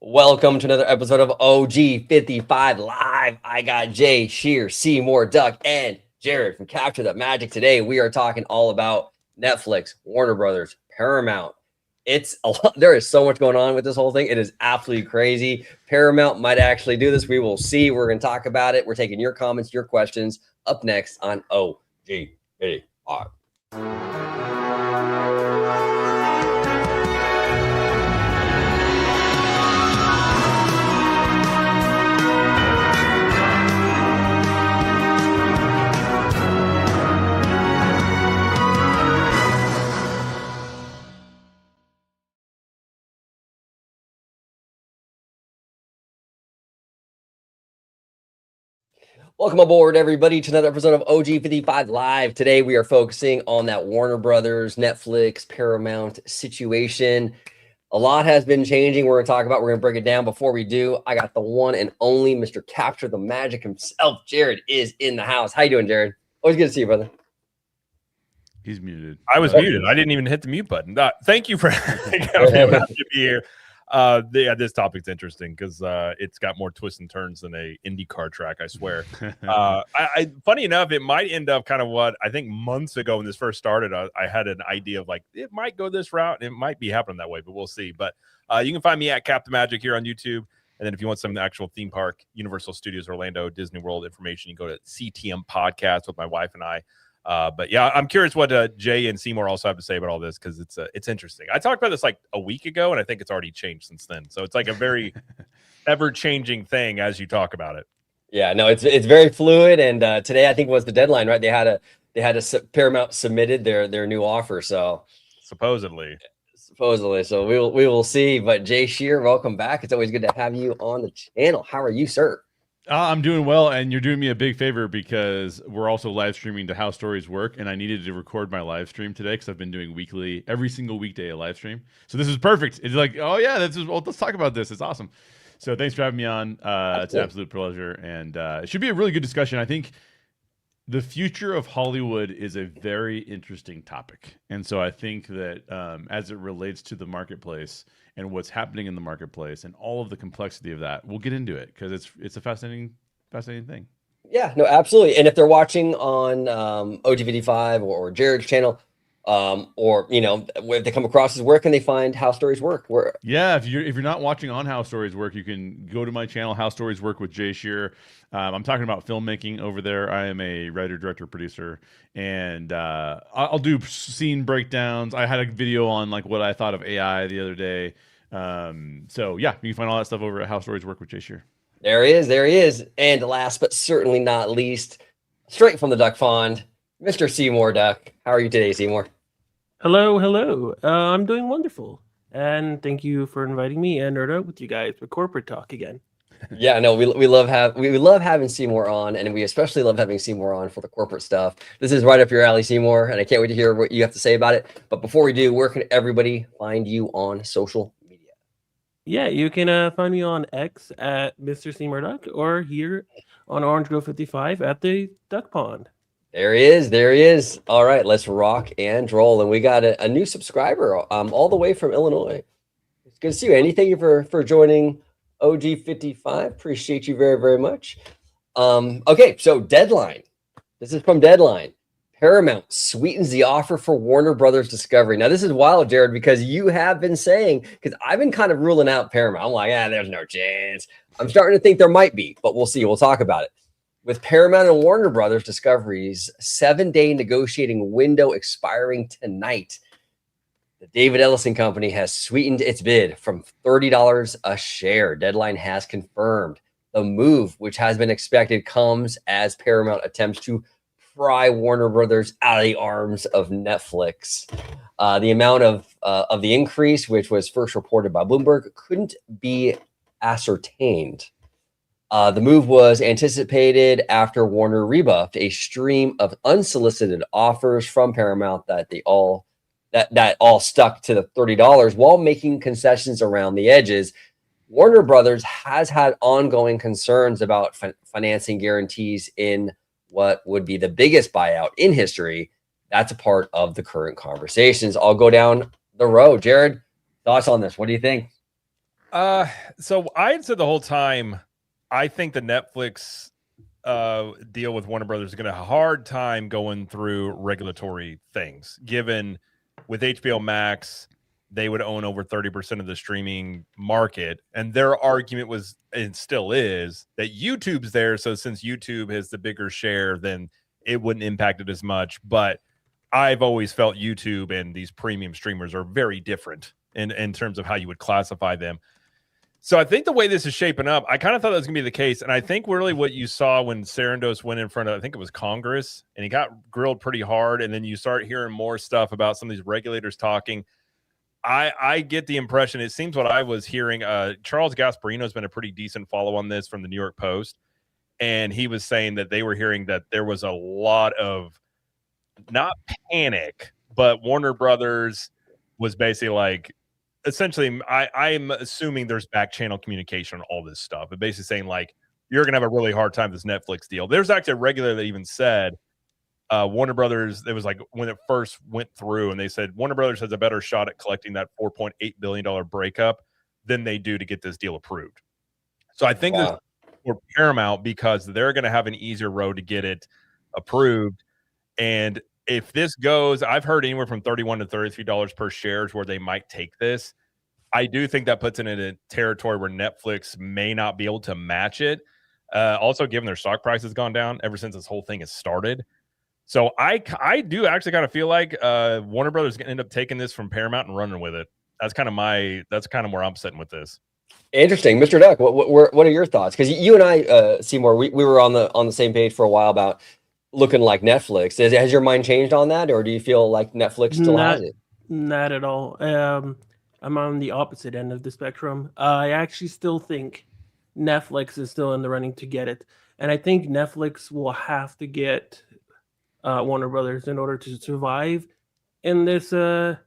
Welcome to another episode of OG55 Live. I got Jay Sherer, Seymour Duck, and Jared from Capture the Magic. Today, we are talking all about Netflix, Warner Brothers, Paramount. It's a lot. There is so much going on with this whole thing. It is absolutely crazy. Paramount might actually do this. We will see. We're going to talk about it. We're taking your comments, your questions up next on OG55. Welcome aboard, everybody, to another episode of OG55 Live. Today, we are focusing on that Warner Brothers, Netflix, Paramount situation. A lot has been changing. We're going to talk about. We're going to break it down. Before we do, I got the one and only Mr. Capture the Magic himself. Jared is in the house. How you doing, Jared? Always good to see you, brother. He's muted. I was muted. I didn't even hit the mute button. Thank you for having me here. This topic's interesting because it's got more twists and turns than a IndyCar track, I swear. Funny enough, it might end up kind of what I think months ago when this first started, I had an idea of like, it might go this route. And it might be happening that way, but we'll see. But you can find me at Cap the Magic here on YouTube. And then if you want some of the actual theme park, Universal Studios Orlando, Disney World information, you can go to CTM Podcast with my wife and I. But yeah, I'm curious what Jay and Seymour also have to say about all this because it's interesting. I talked about this like a week ago, and I think it's already changed since then. So it's like a very ever-changing thing as you talk about it. Yeah, no, it's very fluid. And today I think was the deadline, right? They had a Paramount submitted their new offer. So supposedly. So we will see. But Jay Sherer, welcome back. It's always good to have you on the channel. How are you, sir? I'm doing well, and you're doing me a big favor because we're also live streaming to How Stories Work, and I needed to record my live stream today because I've been doing every single weekday a live stream. So this is perfect. It's like, oh yeah, let's talk about this. It's awesome. So thanks for having me on. It's an absolute pleasure, and it should be a really good discussion. I think the future of Hollywood is a very interesting topic, and so I think that as it relates to the marketplace and what's happening in the marketplace and all of the complexity of that, we'll get into it because it's a fascinating thing. Yeah, no, absolutely. And if they're watching on OG55 or Jared's channel, or if they come across this, where can they find How Stories Work? Yeah, if you're not watching on How Stories Work, you can go to my channel, How Stories Work with Jay Sherer. I'm talking about filmmaking over there. I am a writer, director, producer, and I'll do scene breakdowns. I had a video on like what I thought of AI the other day. So yeah, you can find all that stuff over at How Stories Work with Jay Sherer. There he is. And last but certainly not least, straight from the duck pond, Mr. Seymour Duck. How are you today, Seymour? Hello. I'm doing wonderful. And thank you for inviting me and nerd out with you guys for corporate talk again. Yeah, no, we love having Seymour on, and we especially love having Seymour on for the corporate stuff. This is right up your alley, Seymour, and I can't wait to hear what you have to say about it. But before we do, where can everybody find you on social media? Yeah, you can find me on X at Mr. Seymour Duck or here on Orange Grove 55 at the Duck Pond. There he is. All right, let's rock and roll. And we got a new subscriber all the way from Illinois. It's good to see you. And thank you for joining OG55. Appreciate you very, very much. Okay, so Deadline. This is from Deadline. Paramount sweetens the offer for Warner Brothers Discovery. Now, this is wild, Jared, because you have been saying, because I've been kind of ruling out Paramount. I'm like, there's no chance. I'm starting to think there might be, but we'll see. We'll talk about it. With Paramount and Warner Brothers Discovery's 7-day negotiating window expiring tonight, the David Ellison Company has sweetened its bid from $30 a share. Deadline has confirmed. The move, which has been expected, comes as Paramount attempts to pry Warner Brothers out of the arms of Netflix. The amount of the increase, which was first reported by Bloomberg, couldn't be ascertained. The move was anticipated after Warner rebuffed a stream of unsolicited offers from Paramount that all stuck to the $30 while making concessions around the edges. Warner Brothers has had ongoing concerns about financing guarantees in what would be the biggest buyout in history. That's a part of the current conversations. I'll go down the road. Jared, thoughts on this? What do you think? So I had said the whole time, I think the Netflix deal with Warner Brothers is going to have a hard time going through regulatory things, given with HBO Max, they would own over 30% of the streaming market. And their argument was, and still is, that YouTube's there. So since YouTube has the bigger share, then it wouldn't impact it as much. But I've always felt YouTube and these premium streamers are very different in terms of how you would classify them. So I think the way this is shaping up, I kind of thought that was going to be the case. And I think really what you saw when Sarandos went in front of, I think it was Congress, and he got grilled pretty hard. And then you start hearing more stuff about some of these regulators talking. I get the impression, it seems what I was hearing, Charles Gasparino has been a pretty decent follow on this from the New York Post. And he was saying that they were hearing that there was a lot of, not panic, but Warner Brothers was basically like, essentially, I'm assuming there's back channel communication on all this stuff, but basically saying like, you're going to have a really hard time with this Netflix deal. There's actually a regular that even said Warner Brothers, it was like when it first went through and they said Warner Brothers has a better shot at collecting that $4.8 billion breakup than they do to get this deal approved. So I think this for Paramount, because they're going to have an easier road to get it approved. And if this goes, I've heard anywhere from $31 to $33 per share is where they might take this. I do think that puts it in a territory where Netflix may not be able to match it. Also, given their stock price has gone down ever since this whole thing has started. So I do actually kind of feel like Warner Brothers is going to end up taking this from Paramount and running with it. That's kind of where I'm sitting with this. Interesting, Mr. Duck. What are your thoughts? Because you and I, Seymour, we were on the same page for a while about looking like Netflix. Has your mind changed on that, or do you feel like Netflix still has it? Not at all. I'm on the opposite end of the spectrum. I actually still think Netflix is still in the running to get it, and I think Netflix will have to get Warner Brothers in order to survive in the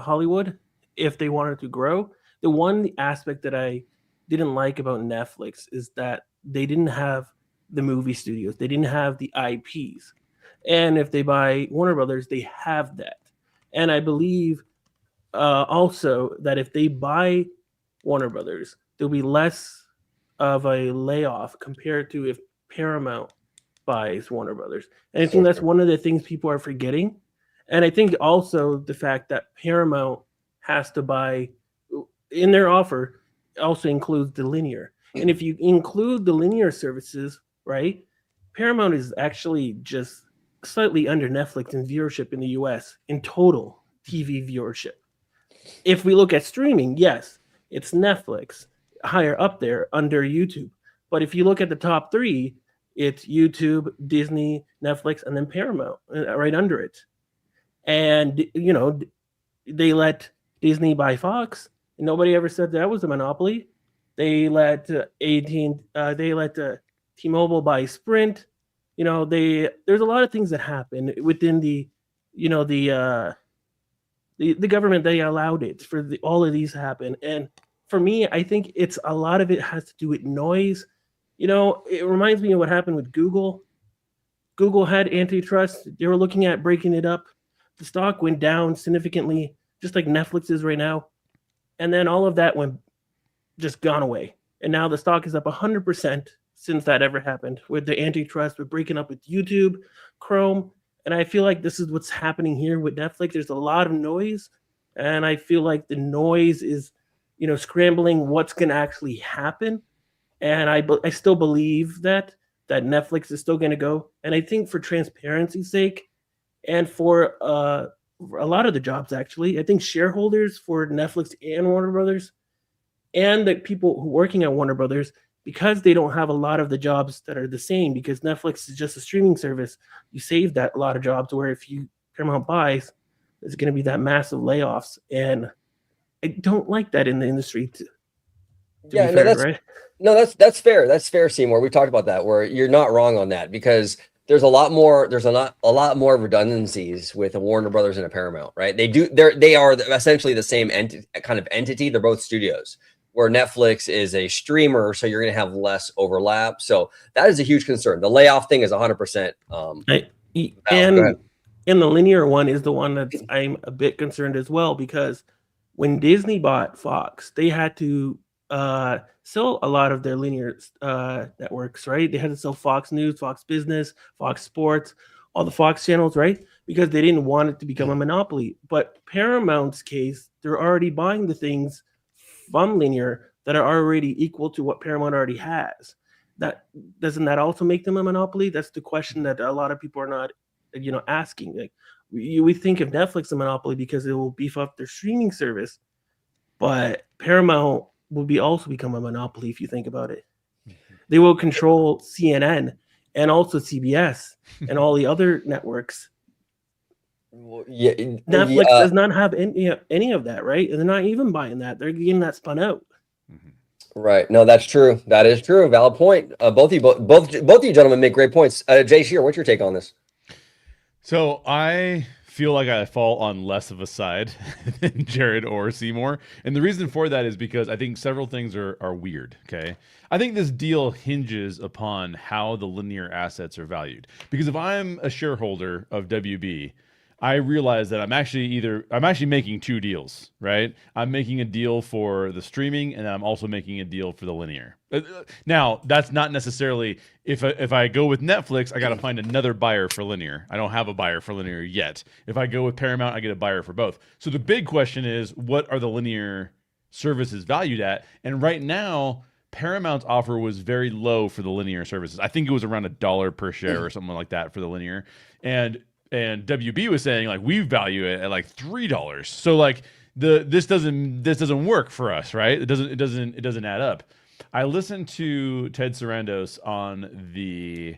Hollywood if they wanted to grow. The one aspect that I didn't like about Netflix is that they didn't have the movie studios. They didn't have the IPs. And if they buy Warner Brothers, they have that. And I believe also that if they buy Warner Brothers, there'll be less of a layoff compared to if Paramount buys Warner Brothers. And I think that's one of the things people are forgetting. And I think also the fact that Paramount has to buy, in their offer, also includes the linear. And if you include the linear services, right, Paramount is actually just slightly under Netflix in viewership in the US in total TV viewership. If we look at streaming, yes, it's Netflix higher up there under YouTube. But if you look at the top three, it's YouTube, Disney, Netflix, and then Paramount right under it. And, you know, they let Disney buy Fox. And nobody ever said that was a monopoly. They let T-Mobile buy Sprint. You know, there's a lot of things that happen within the government. They allowed it for all of these to happen. And for me, I think it's a lot of it has to do with noise. You know, it reminds me of what happened with Google. Google had antitrust. They were looking at breaking it up. The stock went down significantly, just like Netflix is right now. And then all of that just gone away. And now the stock is up 100% since that ever happened with the antitrust, with breaking up with YouTube, Chrome. And I feel like this is what's happening here with Netflix. There's a lot of noise. And I feel like the noise is, you know, scrambling what's going to actually happen. And I still believe that Netflix is still going to go. And I think for transparency's sake and for a lot of the jobs, actually, I think shareholders for Netflix and Warner Brothers and the people who are working at Warner Brothers, because they don't have a lot of the jobs that are the same, because Netflix is just a streaming service, you save that a lot of jobs, where if Paramount buys, there's going to be that massive layoffs. And I don't like that in the industry. That's fair. That's fair, Seymour. We talked about that, where you're not wrong on that, because there's a lot more redundancies with a Warner Brothers and a Paramount, right? They are essentially the same kind of entity. They're both studios, where Netflix is a streamer, so you're going to have less overlap. So that is a huge concern. The layoff thing is 100%. And the linear one is the one that I'm a bit concerned as well, because When Disney bought Fox, they had to sell a lot of their linear networks, right? They had to sell Fox News, Fox Business, Fox Sports, all the Fox channels, right? Because they didn't want it to become a monopoly. But Paramount's case, they're already buying the things from linear that are already equal to what Paramount already has. That doesn't that also make them a monopoly? That's the question that a lot of people are not, asking. Like we think of Netflix a monopoly because it will beef up their streaming service, but Paramount will also become a monopoly if you think about it. They will control CNN and also CBS and all the other networks. Yeah, Netflix does not have any of that, right? And they're not even buying that; they're getting that spun out. Right. No, that's true. That is true. Valid point. Both of you gentlemen make great points. Jay Sherer, what's your take on this? So I feel like I fall on less of a side than Jared or Seymour. And the reason for that is because I think several things are weird. Okay. I think this deal hinges upon how the linear assets are valued. Because if I'm a shareholder of WB, I realize that I'm actually making two deals, right? I'm making a deal for the streaming, and I'm also making a deal for the linear. Now, that's not necessarily if I go with Netflix, I got to find another buyer for linear. I don't have a buyer for linear yet. If I go with Paramount, I get a buyer for both. So the big question is, what are the linear services valued at? And right now, Paramount's offer was very low for the linear services. I think it was around $1 per share or something like that for the linear. And WB was saying like we value it at like $3. So like this doesn't work for us, right? It doesn't add up. I listened to Ted Sarandos on the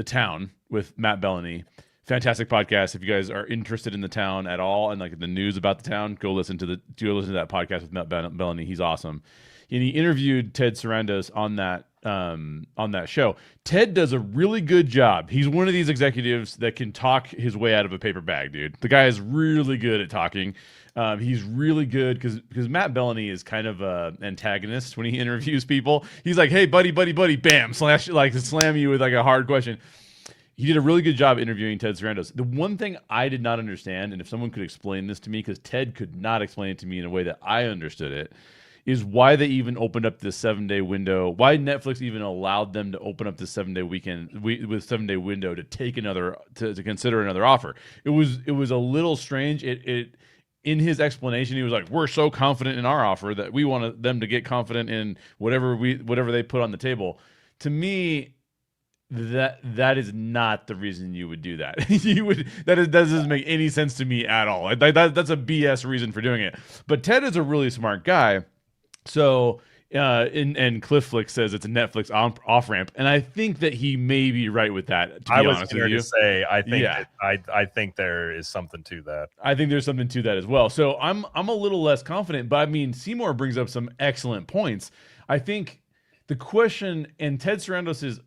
Town with Matt Bellany. Fantastic podcast. If you guys are interested in the Town at all and like the news about the Town, go listen to that podcast with Matt Bellany. He's awesome. And he interviewed Ted Sarandos on that show. Ted does a really good job. He's one of these executives that can talk his way out of a paper bag, dude. The guy is really good at talking. He's really good because Matt Bellany is kind of an antagonist when he interviews people. He's like, "Hey, buddy, bam, slam you with like a hard question." He did a really good job interviewing Ted Sarandos. The one thing I did not understand, and if someone could explain this to me, because Ted could not explain it to me in a way that I understood it, is why they even opened up this 7-day window, why Netflix even allowed them to open up this 7-day with 7-day window to take to consider another offer. It was a little strange. It in his explanation, he was like, "We're so confident in our offer that we want them to get confident in whatever they put on the table." To me, that is not the reason you would do that. That doesn't make any sense to me at all. That's a BS reason for doing it. But Ted is a really smart guy. So, and Clifflick says it's a Netflix off ramp, and I think that he may be right with that. To be honest with you, I think there is something to that. I think there's something to that as well. So I'm a little less confident, but I mean Seymour brings up some excellent points. I think the question and Ted Sarandos's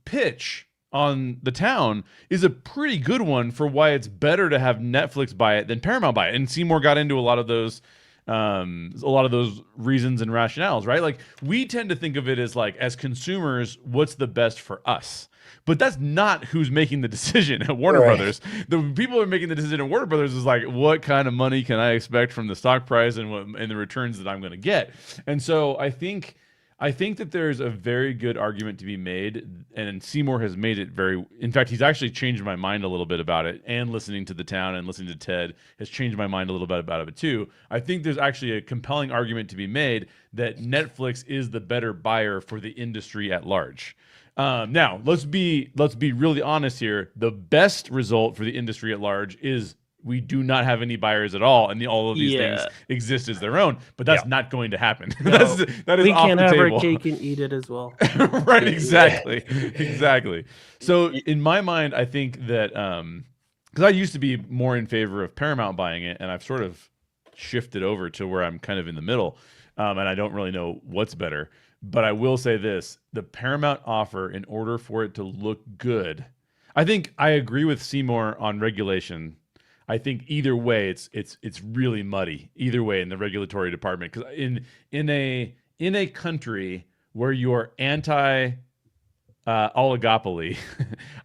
pitch on the Town is a pretty good one for why it's better to have Netflix buy it than Paramount buy it, and Seymour got into a lot of those reasons and rationales, right? Like we tend to think of it as like, as consumers, what's the best for us? But that's not who's making the decision at Warner Brothers. The people who are making the decision at Warner Brothers is like, what kind of money can I expect from the stock price and the returns that I'm going to get? And so I think that there's a very good argument to be made, and Seymour has made it in fact, he's actually changed my mind a little bit about it, and listening to the Town and listening to Ted has changed my mind a little bit about it too. I think there's actually a compelling argument to be made that Netflix is the better buyer for the industry at large. Now, let's be really honest here. The best result for the industry at large is we do not have any buyers at all, and all of these things exist as their own. But that's not going to happen. No, that is we off can't the have table. our cake and eat it as well. Right? Exactly. So in my mind, I think that because I used to be more in favor of Paramount buying it, and I've sort of shifted over to where I'm kind of in the middle, and I don't really know what's better. But I will say this: the Paramount offer, in order for it to look good, I think I agree with Seymour on regulation. I think either way, it's really muddy either way in the regulatory department, because in a country where you're anti oligopoly,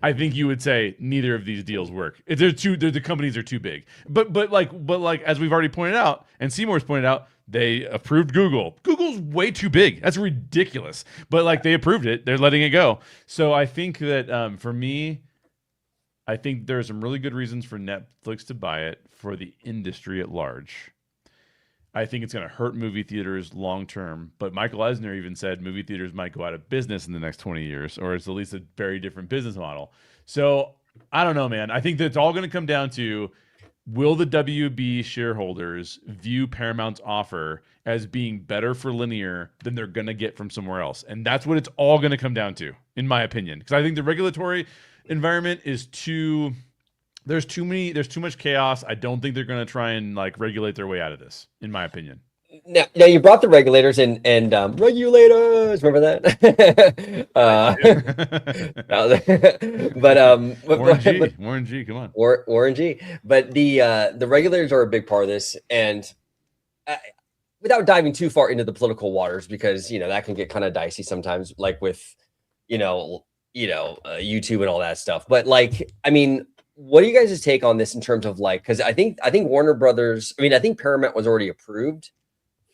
I think you would say neither of these deals work. The companies are too big. But like as we've already pointed out, and Seymour's pointed out, they approved Google. Google's way too big. That's ridiculous. But like they approved it, they're letting it go. So I think that for me, I think there are some really good reasons for Netflix to buy it for the industry at large. I think it's going to hurt movie theaters long term, but Michael Eisner even said movie theaters might go out of business in the next 20 years, or it's at least a very different business model. So I don't know, man. I think that it's all going to come down to, will the WB shareholders view Paramount's offer as being better for linear than they're going to get from somewhere else? And that's what it's all going to come down to, in my opinion. Because I think the regulatory environment is too... There's too much chaos. I don't think they're going to try and like regulate their way out of this, in my opinion. Now you brought the regulators and regulators. Remember that? Warren G, come on. Warren G. But the regulators are a big part of this, and without diving too far into the political waters, because that can get kind of dicey sometimes, like with YouTube and all that stuff. But like, I mean, what do you guys' take on this in terms of like, because I think Warner Brothers, I think Paramount was already approved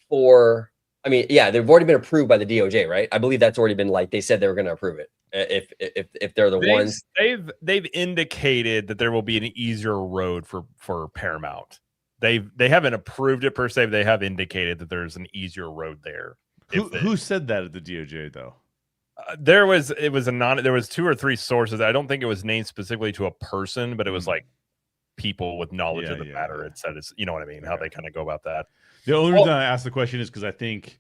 for, they've already been approved by the DOJ, right? I believe that's already been, like, they said they were going to approve it if they're the ones. They've indicated that there will be an easier road for Paramount. They haven't approved it per se, but they have indicated that there's an easier road there. Who said that at the DOJ though? There was 2 or 3 sources. I don't think it was named specifically to a person, but it was like people with knowledge of the matter. It said it's, you know what I mean, how they kind of go about that. The only reason I asked the question is because I think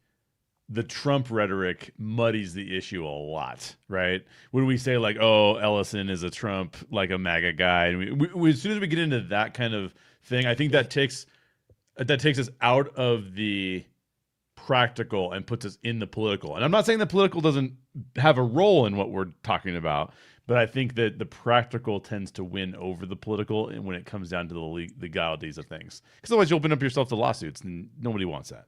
the Trump rhetoric muddies the issue a lot, right? When we say like, oh, Ellison is a Trump, like a MAGA guy, and we as soon as we get into that kind of thing, I think that takes us out of the practical and puts us in the political. And I'm not saying the political doesn't have a role in what we're talking about, but I think that the practical tends to win over the political and when it comes down to the legalities of things. Because otherwise you open up yourself to lawsuits, and nobody wants that.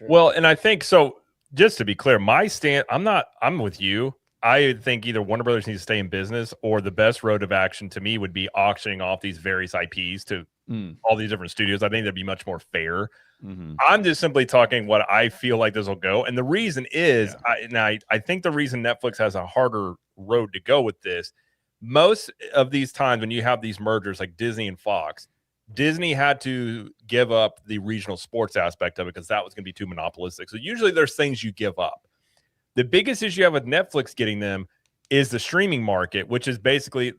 Well, and I think so. Just to be clear, my stand, I'm with you. I think either Warner Brothers needs to stay in business, or the best road of action to me would be auctioning off these various IPs to all these different studios. I think that'd be much more fair. I'm just simply talking what I feel like this will go. And the reason is, I think the reason Netflix has a harder road to go with this, most of these times when you have these mergers like Disney and Fox, Disney had to give up the regional sports aspect of it because that was going to be too monopolistic. So usually there's things you give up. The biggest issue you have with Netflix getting them is the streaming market, which is basically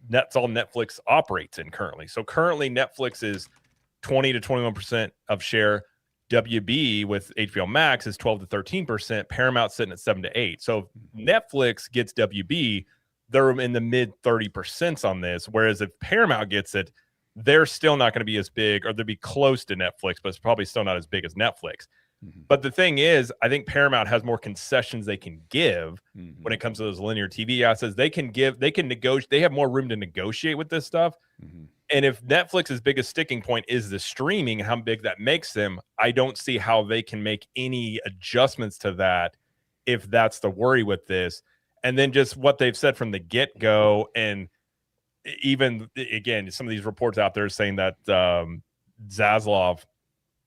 that's all Netflix operates in currently. So currently Netflix is 20 to 21% of share. WB with HBO Max is 12 to 13%. Paramount sitting at 7 to 8. So if Netflix gets WB, they're in the mid 30% on this. Whereas if Paramount gets it, they're still not going to be as big, or they'll be close to Netflix, but it's probably still not as big as Netflix. But the thing is, I think Paramount has more concessions they can give when it comes to those linear TV assets. They can negotiate. They have more room to negotiate with this stuff. And if Netflix's biggest sticking point is the streaming and how big that makes them, I don't see how they can make any adjustments to that if that's the worry with this. And then just what they've said from the get-go, and even, again, some of these reports out there saying that Zaslav,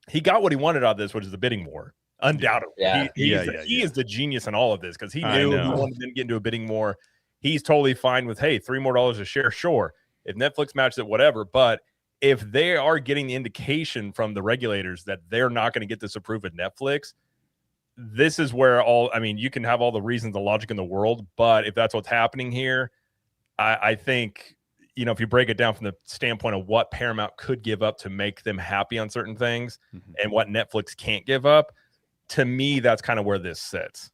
he got what he wanted out of this, which is the bidding war. Undoubtedly. He is the genius in all of this, because he knew he wanted them to get into a bidding war. He's totally fine with, hey, $3 more a share, sure. If Netflix matches it, whatever. But if they are getting the indication from the regulators that they're not going to get this approved at Netflix, this is where you can have all the reasons, the logic in the world, but if that's what's happening here, I think, if you break it down from the standpoint of what Paramount could give up to make them happy on certain things and what Netflix can't give up, to me, that's kind of where this sits.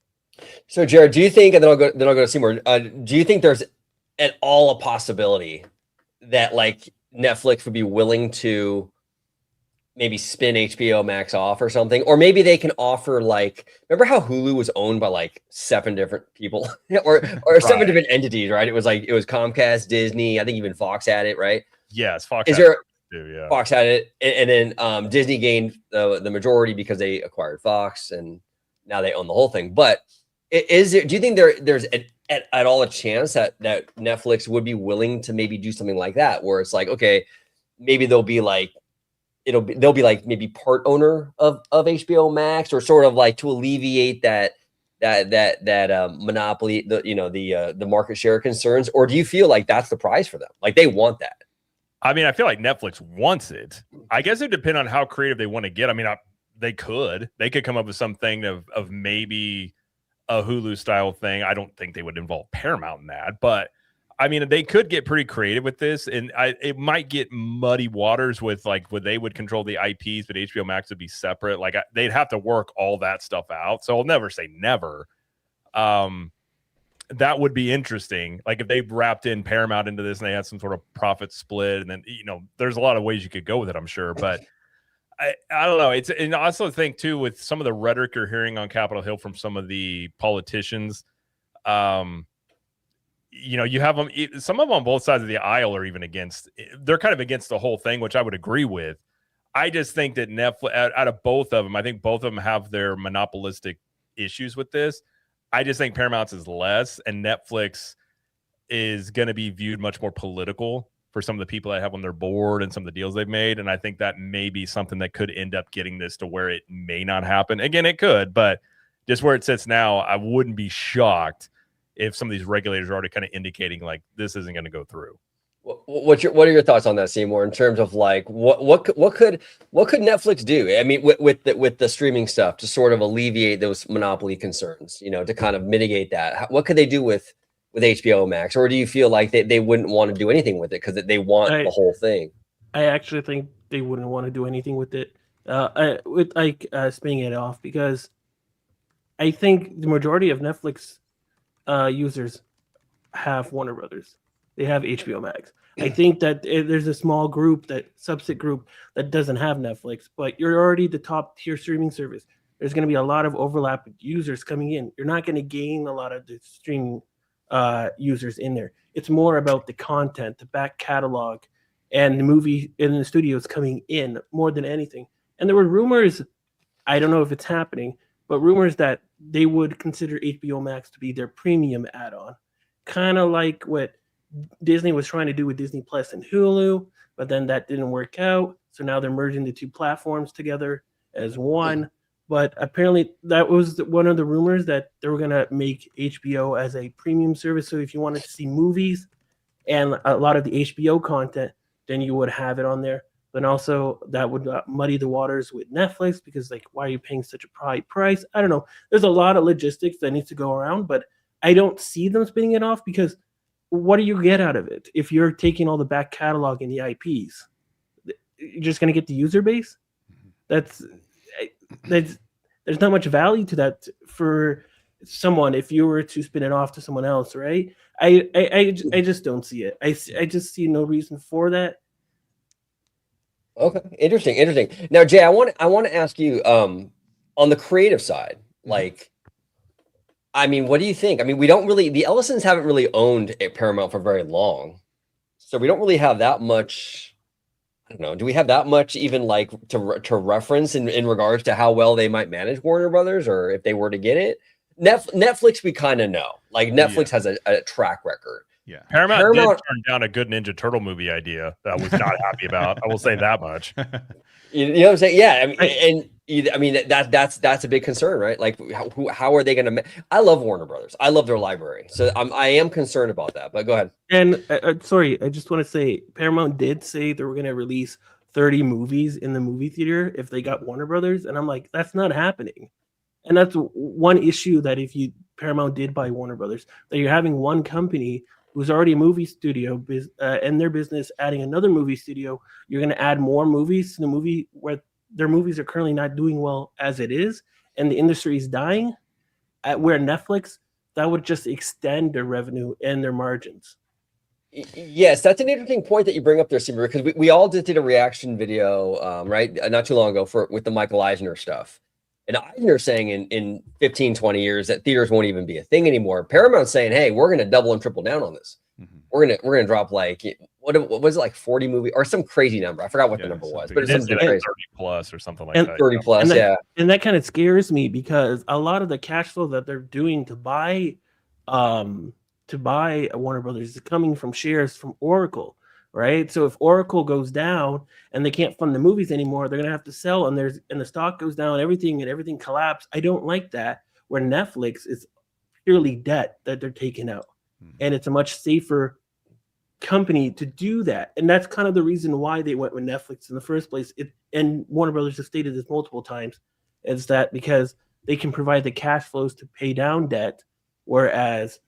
So, Jared, do you think, and then I'll go to Seymour, do you think there's at all a possibility that like Netflix would be willing to maybe spin HBO Max off or something? Or maybe they can offer, like, remember how Hulu was owned by like 7 different people or 7 different entities, right? It was Comcast, Disney, I think even Fox had it, right? Yes, Fox Fox had it, and then Disney gained the majority because they acquired Fox, and now they own the whole thing. But Is it? Do you think there's at all a chance that Netflix would be willing to maybe do something like that, where it's like, okay, maybe they'll be like, they'll be like maybe part owner of HBO Max, or sort of like to alleviate that monopoly, the market share concerns, or do you feel like that's the prize for them? Like they want that? I mean, I feel like Netflix wants it. I guess it would depend on how creative they want to get. I mean, they could come up with something of maybe a Hulu style thing. I don't think they would involve Paramount in that, but I mean, they could get pretty creative with this, and it might get muddy waters with like where they would control the IPs, but HBO Max would be separate. Like they'd have to work all that stuff out. So I'll never say never. That would be interesting. Like if they wrapped in Paramount into this and they had some sort of profit split, and then there's a lot of ways you could go with it, I'm sure, but I don't know. And I also think too, with some of the rhetoric you're hearing on Capitol Hill from some of the politicians, you have them, some of them on both sides of the aisle are even they're kind of against the whole thing, which I would agree with. I just think that Netflix, out of both of them, I think both of them have their monopolistic issues with this. I just think Paramount's is less, and Netflix is going to be viewed much more political for some of the people that have on their board and some of the deals they've made. And I think that may be something that could end up getting this to where it may not happen. Again, it could, but just where it sits now, I wouldn't be shocked if some of these regulators are already kind of indicating like this isn't going to go through. What are your thoughts on that, Seymour, in terms of like what could Netflix do? I mean, with the streaming stuff to sort of alleviate those monopoly concerns, to kind of mitigate that. What could they do with HBO Max, or do you feel like they wouldn't want to do anything with it because they want the whole thing? I actually think they wouldn't want to do anything with it, spinning it off, because I think the majority of Netflix users have Warner Brothers. They have HBO Max. I think that there's a small group, subset group, that doesn't have Netflix, but you're already the top tier streaming service. There's going to be a lot of overlap with users coming in. You're not going to gain a lot of the streaming users in there. It's more about the content, the back catalog, and the movie in the studios coming in more than anything. And there were rumors, I don't know if it's happening, but rumors that they would consider HBO Max to be their premium add-on, kind of like what Disney was trying to do with Disney Plus and Hulu, but then that didn't work out. So now they're merging the two platforms together as one. But apparently that was one of the rumors, that they were going to make HBO as a premium service. So if you wanted to see movies and a lot of the HBO content, then you would have it on there. But also that would muddy the waters with Netflix, because like, why are you paying such a high price? I don't know. There's a lot of logistics that needs to go around, but I don't see them spinning it off, because what do you get out of it if you're taking all the back catalog and the IPs? You're just going to get the user base? There's not much value to that for someone if you were to spin it off to someone else, right? I just don't see it. I just see no reason for that. Okay, interesting. Now, Jay, I want to ask you on the creative side, like, I mean, what do you think? I mean, the Ellisons haven't really owned a Paramount for very long, so we don't really have that much. I don't know. Do we have that much even like to reference in regards to how well they might manage Warner Brothers, or if they were to get it? Netflix, we kind of know. Like Netflix has a track record. Yeah, Paramount did turn down a good Ninja Turtle movie idea that I was not happy about. I will say that much. You know what I'm saying? Yeah, I mean, that's a big concern, right? Like, how are they going to? I love Warner Brothers. I love their library, so I am concerned about that. But go ahead. And sorry, I just want to say, Paramount did say they were going to release 30 movies in the movie theater if they got Warner Brothers, and I'm like, that's not happening. And that's one issue, that if Paramount did buy Warner Brothers, that you're having one company who's already a movie studio and their business adding another movie studio. You're going to add more movies to the movie where their movies are currently not doing well as it is, and the industry is dying. Where Netflix, that would just extend their revenue and their margins. Yes, that's an interesting point that you bring up there, Seymour, because we all did a reaction video, right, not too long ago with the Michael Eisner stuff. And Eisner saying in 15, 20 years that theaters won't even be a thing anymore. Paramount's saying, hey, we're going to double and triple down on this. Mm-hmm. We're going to drop like, what was it, like 40 movie or some crazy number? I forgot what the Yeah, number was, something- but It it's is something like crazy. 30 plus or something like And that. 30 plus, And that- yeah. And that kind of scares me because a lot of the cash flow that they're doing to buy a Warner Brothers is coming from shares from Oracle, right? So if Oracle goes down and they can't fund the movies anymore, they're gonna have to sell, and the stock goes down, everything collapse. I don't like that. Where Netflix is purely debt that they're taking out, and it's a much safer company to do that, and that's kind of the reason why they went with Netflix in the first place. And Warner Brothers has stated this multiple times, is that because they can provide the cash flows to pay down debt, whereas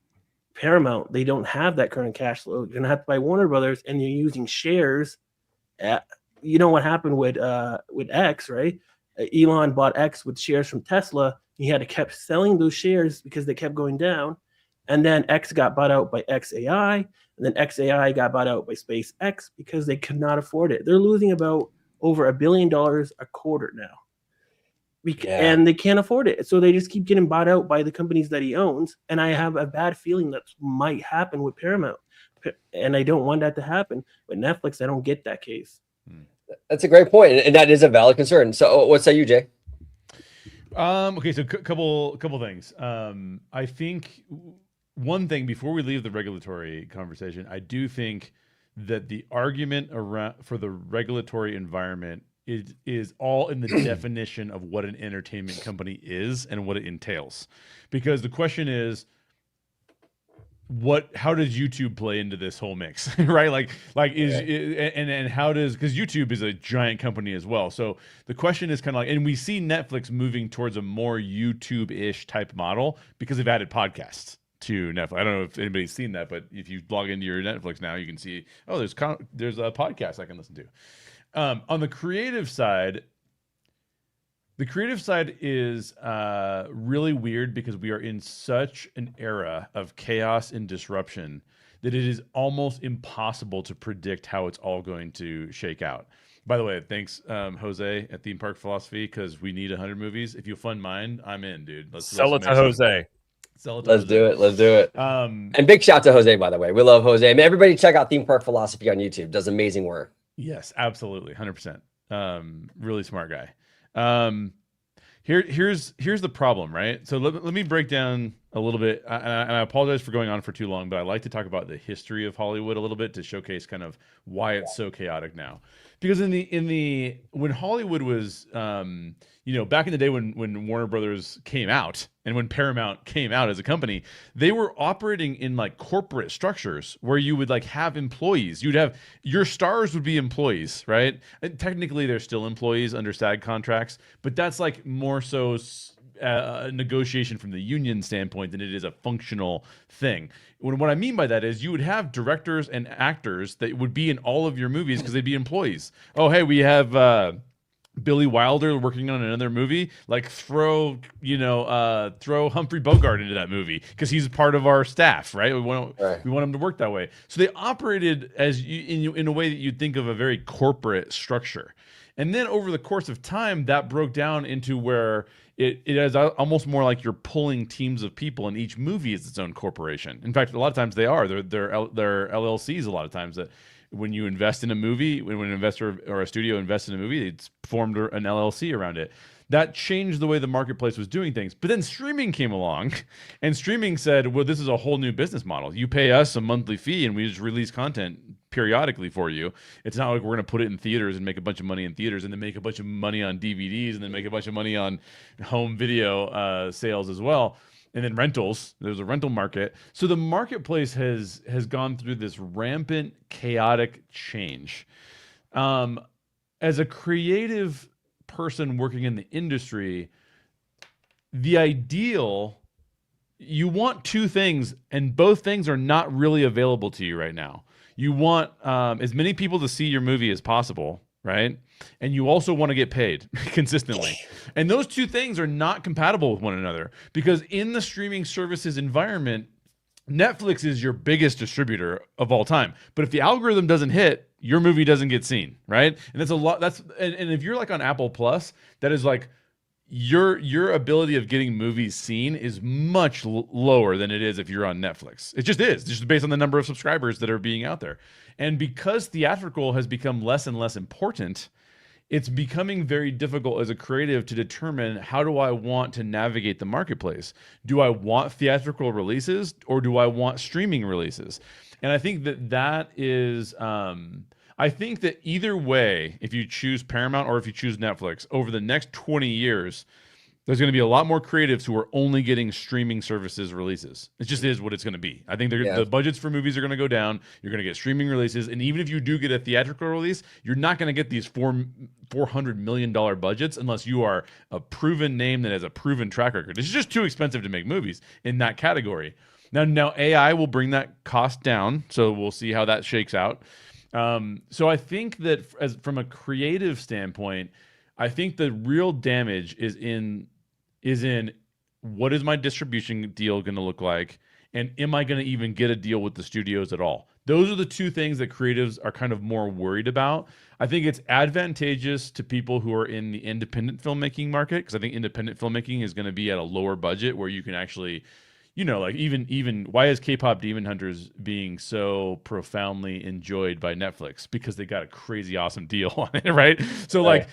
Paramount, they don't have that current cash flow. You're gonna have to buy Warner Brothers, and you're using shares. You know what happened with X, right? Elon bought X with shares from Tesla. He had to keep selling those shares because they kept going down, and then X got bought out by XAI, and then XAI got bought out by SpaceX because they could not afford it. They're losing about over $1 billion a quarter now. And they can't afford it. So they just keep getting bought out by the companies that he owns. And I have a bad feeling that might happen with Paramount. And I don't want that to happen. With Netflix, I don't get that case. That's a great point, and that is a valid concern. So what say you, Jay? Okay, so couple things. I think one thing before we leave the regulatory conversation, I do think that the argument around for the regulatory environment is all in the definition of what an entertainment company is and what it entails. Because the question is, how does YouTube play into this whole mix, right? And how does, because YouTube is a giant company as well. So the question is kind of like, and we see Netflix moving towards a more YouTube-ish type model because they've added podcasts to Netflix. I don't know if anybody's seen that, but if you log into your Netflix now, you can see, oh, there's a podcast I can listen to. On the creative side is really weird because we are in such an era of chaos and disruption that it is almost impossible to predict how it's all going to shake out. By the way, thanks, Jose at Theme Park Philosophy, because we need 100 movies. If you'll fund mine, I'm in, dude. Let's sell it to Jose. Sell it to Let's Jose. do it. Let's do it. And big shout to Jose, by the way. We love Jose. I mean, everybody check out Theme Park Philosophy on YouTube. Does amazing work. Yes, absolutely. 100%. Really smart guy. Here's the problem, right? So let me break down a little bit, and I apologize for going on for too long, but I like to talk about the history of Hollywood a little bit to showcase kind of why it's so chaotic now. Because when Hollywood was, back in the day when Warner Brothers came out and when Paramount came out as a company, they were operating in like corporate structures where you would like have employees. You'd have your stars would be employees, right? And technically, they're still employees under SAG contracts, but that's like more so a negotiation from the union standpoint than it is a functional thing. What I mean by that is you would have directors and actors that would be in all of your movies because they'd be employees. Oh, hey, we have Billy Wilder working on another movie. Like throw Humphrey Bogart into that movie because he's part of our staff, right? We want him to work that way. So they operated in a way that you'd think of a very corporate structure. And then over the course of time, that broke down into where it is almost more like you're pulling teams of people, and each movie is its own corporation. In fact, a lot of times they are. They're LLCs a lot of times. That when you invest in a movie, when an investor or a studio invests in a movie, it's formed an LLC around it. That changed the way the marketplace was doing things. But then streaming came along, and streaming said, well, this is a whole new business model. You pay us a monthly fee, and we just release content periodically for you. It's not like we're going to put it in theaters and make a bunch of money in theaters and then make a bunch of money on DVDs and then make a bunch of money on home video sales as well. And then rentals, there's a rental market. So the marketplace has gone through this rampant, chaotic change. As a creative person working in the industry, the ideal, you want two things, and both things are not really available to you right now. You want as many people to see your movie as possible, right? And you also want to get paid consistently. And those two things are not compatible with one another because in the streaming services environment, Netflix is your biggest distributor of all time. But if the algorithm doesn't hit, your movie doesn't get seen, right? And that's a lot. And if you're like on Apple Plus, that is like your ability of getting movies seen is much lower than it is if you're on Netflix. It just is, just based on the number of subscribers that are being out there. And because theatrical has become less and less important, it's becoming very difficult as a creative to determine, how do I want to navigate the marketplace? Do I want theatrical releases or do I want streaming releases? And I think that is, I think that either way, if you choose Paramount or if you choose Netflix, over the next 20 years, there's going to be a lot more creatives who are only getting streaming services releases. It just is what it's going to be. I think the budgets for movies are going to go down. You're going to get streaming releases. And even if you do get a theatrical release, you're not going to get these $400 million budgets unless you are a proven name that has a proven track record. It's just too expensive to make movies in that category. Now AI will bring that cost down. So we'll see how that shakes out. So I think that from a creative standpoint, I think the real damage is in what is my distribution deal going to look like, and am I going to even get a deal with the studios at all? Those are the two things that creatives are kind of more worried about. I think it's advantageous to people who are in the independent filmmaking market, because I think independent filmmaking is going to be at a lower budget where you can actually, like even why is K-pop Demon Hunters being so profoundly enjoyed by Netflix? Because they got a crazy awesome deal on it, right? So like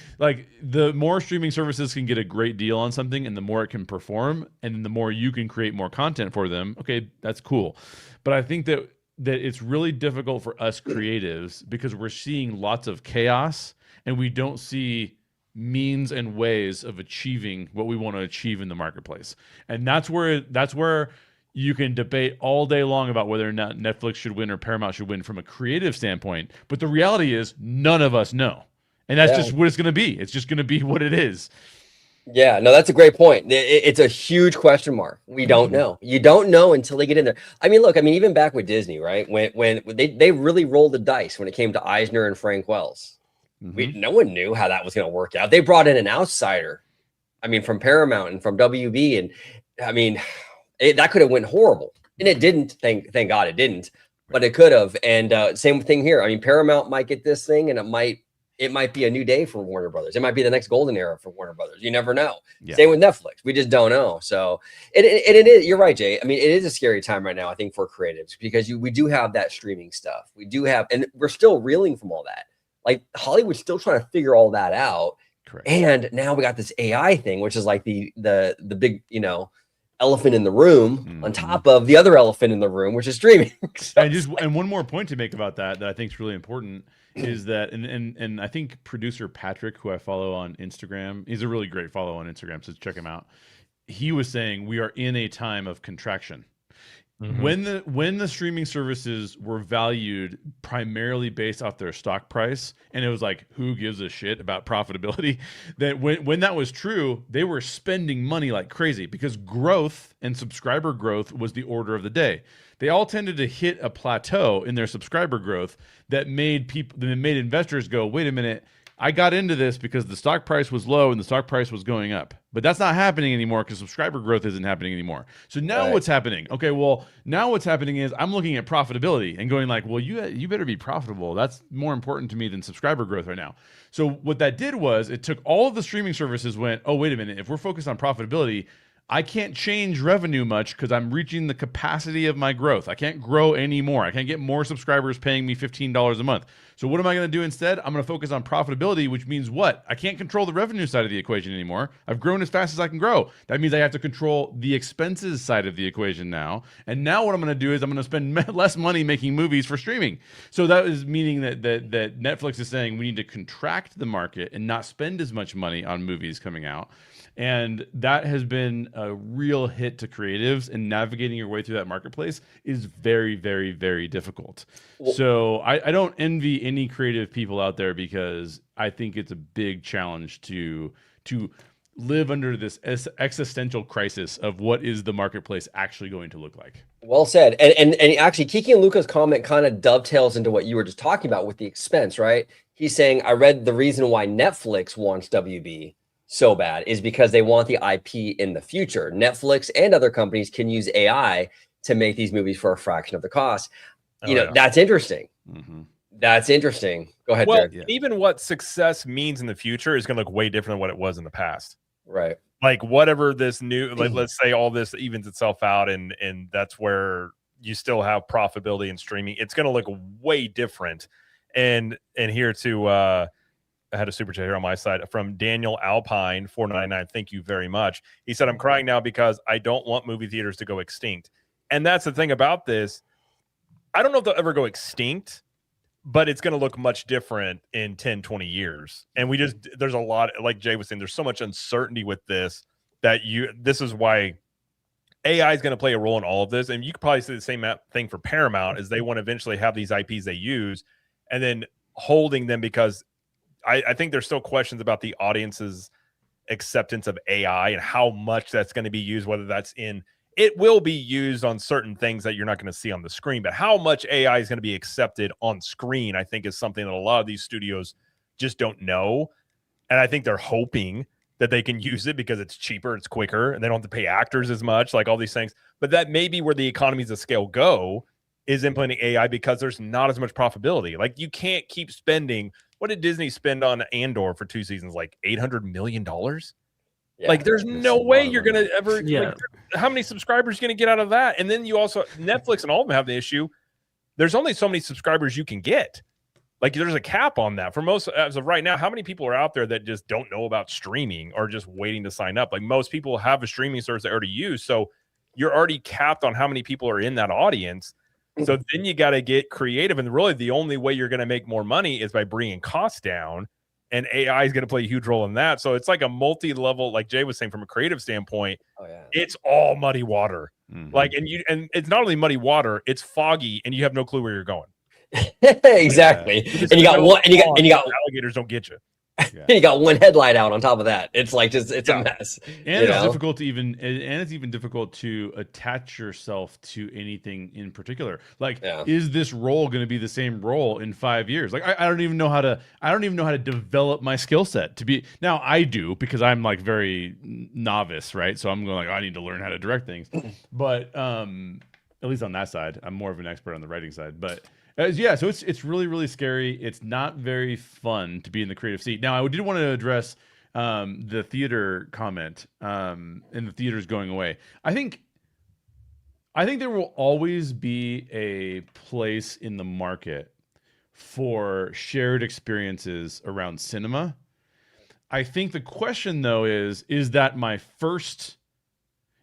the more streaming services can get a great deal on something, and the more it can perform, and the more you can create more content for them, okay, that's cool. But I think that it's really difficult for us creatives because we're seeing lots of chaos and we don't see means and ways of achieving what we want to achieve in the marketplace. And that's where you can debate all day long about whether or not Netflix should win or Paramount should win from a creative standpoint. But the reality is none of us know. And that's just what it's going to be. It's just going to be what it is. Yeah, no, that's a great point. It's a huge question mark. We don't know. You don't know until they get in there. I mean, look, even back with Disney, right? When they really rolled the dice when it came to Eisner and Frank Wells. No one knew how that was going to work out. They brought in an outsider, from Paramount and from WB, and that could have went horrible, and it didn't. Thank God it didn't, but it could have. And same thing here. Paramount might get this thing, and it might be a new day for Warner Brothers. It might be the next golden era for Warner Brothers. You never know. Yeah. Same with Netflix. We just don't know. So it is. You're right, Jay. It is a scary time right now, I think, for creatives, because we do have that streaming stuff. We do have, and we're still reeling from all that. Like Hollywood's still trying to figure all that out. Correct. And now we got this AI thing, which is like the big, elephant in the room on top of the other elephant in the room, which is streaming. And one more point to make about that I think is really important is that, and I think producer Patrick, who I follow on Instagram, he's a really great follow on Instagram, so check him out. He was saying we are in a time of contraction. When the streaming services were valued primarily based off their stock price, and it was like, who gives a shit about profitability? That when that was true, they were spending money like crazy because growth and subscriber growth was the order of the day. They all tended to hit a plateau in their subscriber growth that made investors go, wait a minute, I got into this because the stock price was low and the stock price was going up. But that's not happening anymore because subscriber growth isn't happening anymore. So now what's happening? Okay, well, now what's happening is I'm looking at profitability and going like, well, you better be profitable. That's more important to me than subscriber growth right now. So what that did was it took all of the streaming services went, oh, wait a minute. If we're focused on profitability, I can't change revenue much because I'm reaching the capacity of my growth. I can't grow anymore. I can't get more subscribers paying me $15 a month. So what am I going to do instead? I'm going to focus on profitability, which means what? I can't control the revenue side of the equation anymore. I've grown as fast as I can grow. That means I have to control the expenses side of the equation now. And now what I'm going to do is I'm going to spend less money making movies for streaming. So that is meaning that Netflix is saying we need to contract the market and not spend as much money on movies coming out. And that has been a real hit to creatives, and navigating your way through that marketplace is very, very, very difficult. Well, so I don't envy any creative people out there because I think it's a big challenge to live under this existential crisis of what is the marketplace actually going to look like. Well said. And actually, Kiki and Luca's comment kind of dovetails into what you were just talking about with the expense, right? He's saying, I read the reason why Netflix wants WB so bad is because they want the IP in the future. Netflix and other companies can use AI to make these movies for a fraction of the cost. That's interesting. That's interesting. Go ahead, Jared. Even what success means in the future is going to look way different than what it was in the past. Right. Like whatever this new, like, let's say all this evens itself out, and that's where you still have profitability in streaming. It's going to look way different. And here to I had a super chat here on my side from Daniel Alpine 499. Thank you very much. He said, I'm crying now because I don't want movie theaters to go extinct. And that's the thing about this. I don't know if they'll ever go extinct, but it's going to look much different in 10, 20 years. And there's a lot, like Jay was saying, there's so much uncertainty with this that this is why AI is going to play a role in all of this. And you could probably say the same thing for Paramount, is they want to eventually have these IPs they use and then holding them, because I think there's still questions about the audience's acceptance of AI and how much that's going to be used, whether that's it will be used on certain things that you're not going to see on the screen, but how much AI is going to be accepted on screen, I think, is something that a lot of these studios just don't know. And I think they're hoping that they can use it because it's cheaper, it's quicker, and they don't have to pay actors as much, like all these things. But that may be where the economies of scale go, is implementing AI, because there's not as much profitability. Like, you can't keep spending. What did Disney spend on Andor for 2 seasons? Like $800 million? Yeah, like, there's no way you're going to ever. Yeah. Like, how many subscribers are going to get out of that? And then you also, Netflix and all of them have the issue. There's only so many subscribers you can get. Like, there's a cap on that. For most, as of right now, how many people are out there that just don't know about streaming or just waiting to sign up? Like, most people have a streaming service they already use. So you're already capped on how many people are in that audience. So then you got to get creative. And really, the only way you're going to make more money is by bringing costs down. And AI is going to play a huge role in that. So it's like a multi-level, like Jay was saying, from a creative standpoint, it's all muddy water. Like, and it's not only muddy water, it's foggy, and you have no clue where you're going. Exactly. And you got one, and you got alligators don't get you. And you got one headlight out on top of that. It's like it's a mess. And it's difficult to it's even difficult to attach yourself to anything in particular. Like, is this role going to be the same role in 5 years? Like, I don't even know how to develop my skill set to be. Now I do, because I'm like very novice, right? So I'm going like, I need to learn how to direct things. But at least on that side, I'm more of an expert on the writing side. But yeah, so it's really, really scary. It's not very fun to be in the creative seat. Now, I did want to address the theater comment and the theaters going away. I think there will always be a place in the market for shared experiences around cinema. I think the question, though, is that my first...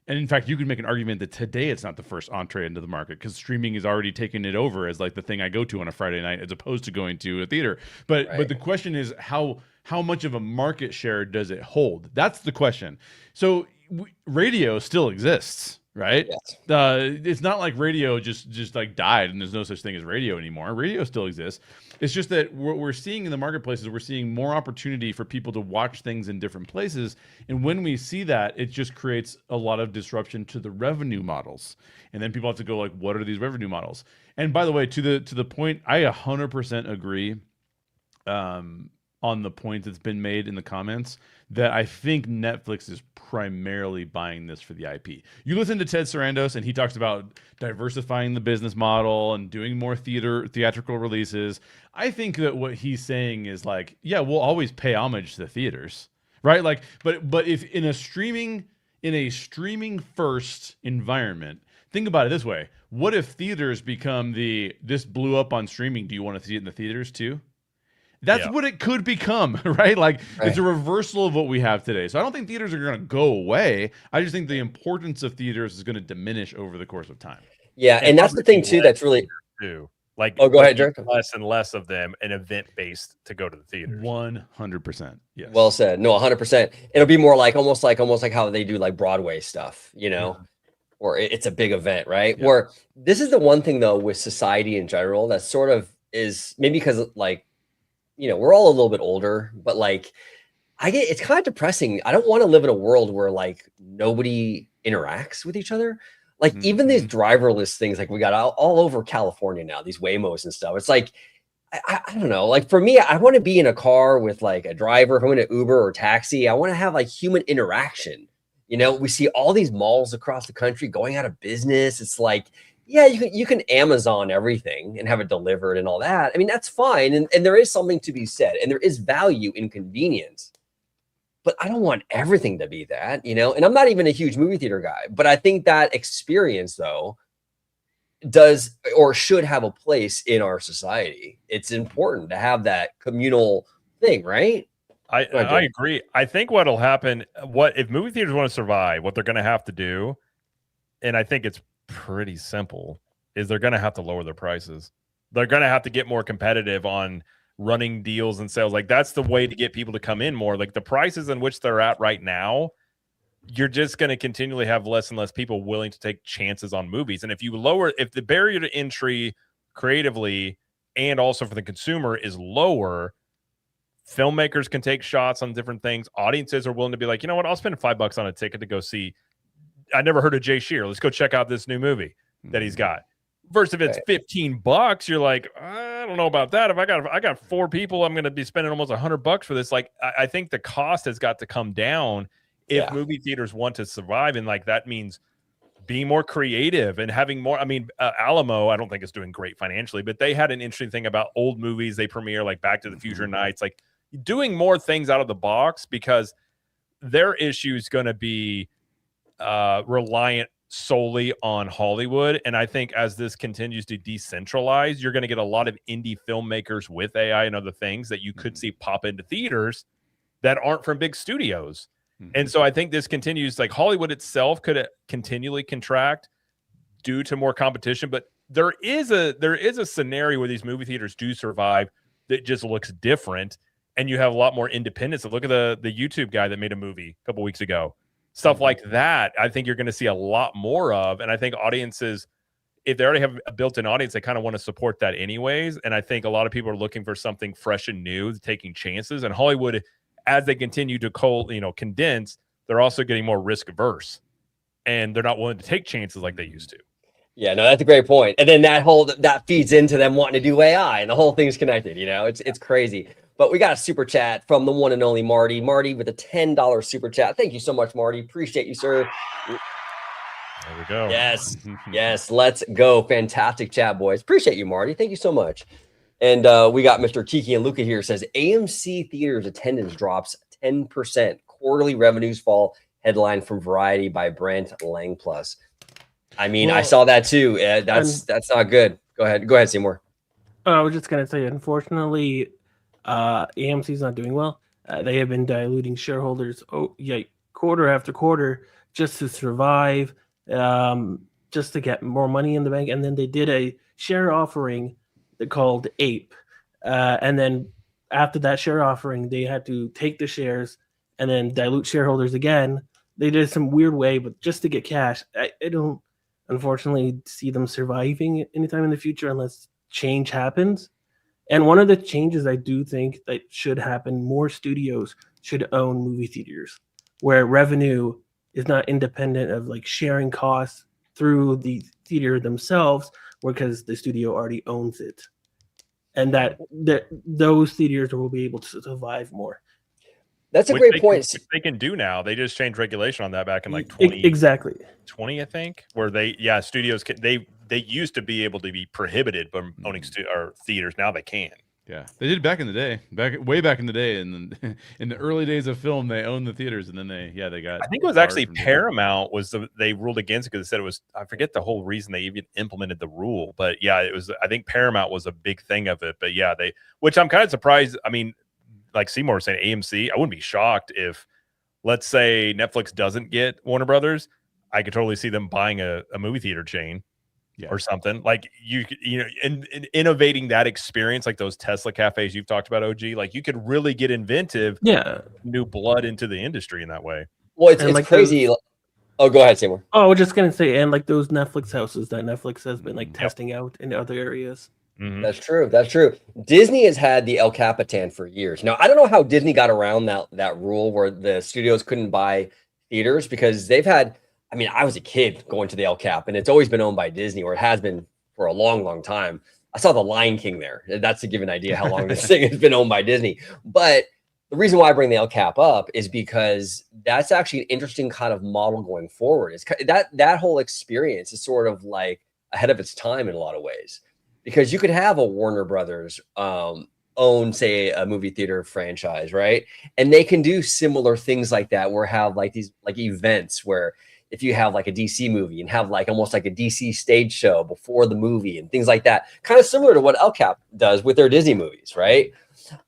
And in fact, you could make an argument that today it's not the first entree into the market, because streaming is already taking it over as like the thing I go to on a Friday night as opposed to going to a theater. But the question is, how much of a market share does it hold? That's the question. So radio still exists, right? Yes. It's not like radio just like died and there's no such thing as radio anymore. Radio still exists. It's just that what we're seeing in the marketplace is we're seeing more opportunity for people to watch things in different places. And when we see that, it just creates a lot of disruption to the revenue models. And then people have to go like, what are these revenue models? And by the way, to the point, I 100% agree on the point that's been made in the comments, that I think Netflix is primarily buying this for the IP. You listen to Ted Sarandos, and he talks about diversifying the business model and doing more theatrical releases. I think that what he's saying is like, yeah, we'll always pay homage to the theaters, right? Like, but if in a streaming first environment, think about it this way: what if theaters become this blew up on streaming? Do you want to see it in the theaters too? That's what it could become, right? Like, it's a reversal of what we have today. So I don't think theaters are going to go away. I just think the importance of theaters is going to diminish over the course of time. Yeah, and that's the thing too. That's really like, go ahead, Jerk. Less and less of them an event based to go to the theaters. 100%. Yes. Well said. No, 100%. It'll be more like almost like how they do like Broadway stuff, you know, or it's a big event, right? Yeah. Where this is the one thing though with society in general that sort of is maybe because like, you know, we're all a little bit older, but like it's kind of depressing. I don't want to live in a world where like nobody interacts with each other. Like even these driverless things, like we got all over California now, these Waymos and stuff. It's like, I don't know, like for me, I want to be in a car with like a driver. If I'm in an Uber or taxi, I want to have like human interaction. You know, we see all these malls across the country going out of business. It's like, yeah, you can Amazon everything and have it delivered and all that. I mean, that's fine. And there is something to be said, and there is value in convenience. but I don't want everything to be that, you know. And I'm not even a huge movie theater guy, but I think that experience though does or should have a place in our society. It's important to have that communal thing, right? I agree. I think what'll happen, what if movie theaters want to survive, what they're going to have to do, and I think it's pretty simple, is they're going to have to lower their prices. They're going to have to get more competitive on running deals and sales. Like that's the way to get people to come in more. Like the prices in which they're at right now, you're just going to continually have less and less people willing to take chances on movies. And if the barrier to entry creatively and also for the consumer is lower, filmmakers can take shots on different things. Audiences are willing to be like, you know what, I'll spend $5 on a ticket to go see. I never heard of Jay Sherer. Let's go check out this new movie that he's got. Versus if it's $15, you're like, I don't know about that. If I got 4 people, I'm going to be spending almost $100 for this. Like, I think the cost has got to come down if movie theaters want to survive. And like, that means being more creative and having more. I mean, Alamo, I don't think is doing great financially, but they had an interesting thing about old movies they premiere, like Back to the Future nights, like doing more things out of the box, because their issue is going to be reliant solely on Hollywood. And I think as this continues to decentralize, you're going to get a lot of indie filmmakers with AI and other things that you could see pop into theaters that aren't from big studios. And so I think this continues, like Hollywood itself could continually contract due to more competition, but there is a scenario where these movie theaters do survive that just looks different, and you have a lot more independence. Look at the YouTube guy that made a movie a couple weeks ago. Stuff like that, I think you're going to see a lot more of. And I think audiences, if they already have a built-in audience, they kind of want to support that anyways. And I think a lot of people are looking for something fresh and new, taking chances. And Hollywood, as they continue to condense, they're also getting more risk averse, and they're not willing to take chances like they used to. Yeah, no, that's a great point. And then that feeds into them wanting to do AI, and the whole thing's connected. You know, it's crazy. But we got a super chat from the one and only Marty. Marty with a $10 super chat. Thank you so much, Marty. Appreciate you, sir. There we go. Yes, yes, let's go. Fantastic chat, boys. Appreciate you, Marty. Thank you so much. And we got Mr. Kiki and Luca here. Says AMC theaters attendance drops 10%. Quarterly revenues fall. Headline from Variety by Brent Langplus. I mean, well, I saw that too. That's not good. Go ahead, Seymour. I was just gonna say, unfortunately, AMC's not doing well. They have been diluting shareholders quarter after quarter just to survive, just to get more money in the bank. And then they did a share offering called APE. And then after that share offering, they had to take the shares and then dilute shareholders again. They did some weird way, but just to get cash. I don't, unfortunately, see them surviving anytime in the future unless change happens. And one of the changes I do think that should happen, more studios should own movie theaters, where revenue is not independent of like sharing costs through the theater themselves, because the studio already owns it. And that those theaters will be able to survive more. That's a great point. Which they can do now. They just changed regulation on that back in like 20, I think, where studios they used to be able to be prohibited from owning theaters. Now they can. Yeah, they did back in the day, way back in the day, and in the early days of film, they owned the theaters, and then they got. I think it was actually Paramount they ruled against it because they said it was. I forget the whole reason they even implemented the rule, but yeah, it was. I think Paramount was a big thing of it, but yeah, which I'm kind of surprised. I mean, like Seymour was saying, AMC. I wouldn't be shocked if, let's say, Netflix doesn't get Warner Brothers. I could totally see them buying a movie theater chain. Yeah. Or something like and innovating that experience, like those Tesla cafes you've talked about, OG. Like you could really get inventive, new blood into the industry in that way. Well, it's like crazy. Oh, go ahead, Seymour. Oh, I was just gonna say, and like those Netflix houses that Netflix has been like testing out in other areas. Mm-hmm. That's true. That's true. Disney has had the El Capitan for years. Now, I don't know how Disney got around that rule where the studios couldn't buy theaters, because they've had. I mean, I was a kid going to the El Cap, and it's always been owned by Disney, or it has been for a long, long time. I saw The Lion King there. That's to give an idea how long this thing has been owned by Disney. But the reason why I bring the El Cap up is because that's actually an interesting kind of model going forward. It's that whole experience is sort of like ahead of its time in a lot of ways, because you could have a Warner Brothers own, say, a movie theater franchise, right? And they can do similar things like that, where have like these like events where if you have like a DC movie and have like almost like a DC stage show before the movie and things like that, kind of similar to what LCAP does with their Disney movies, right?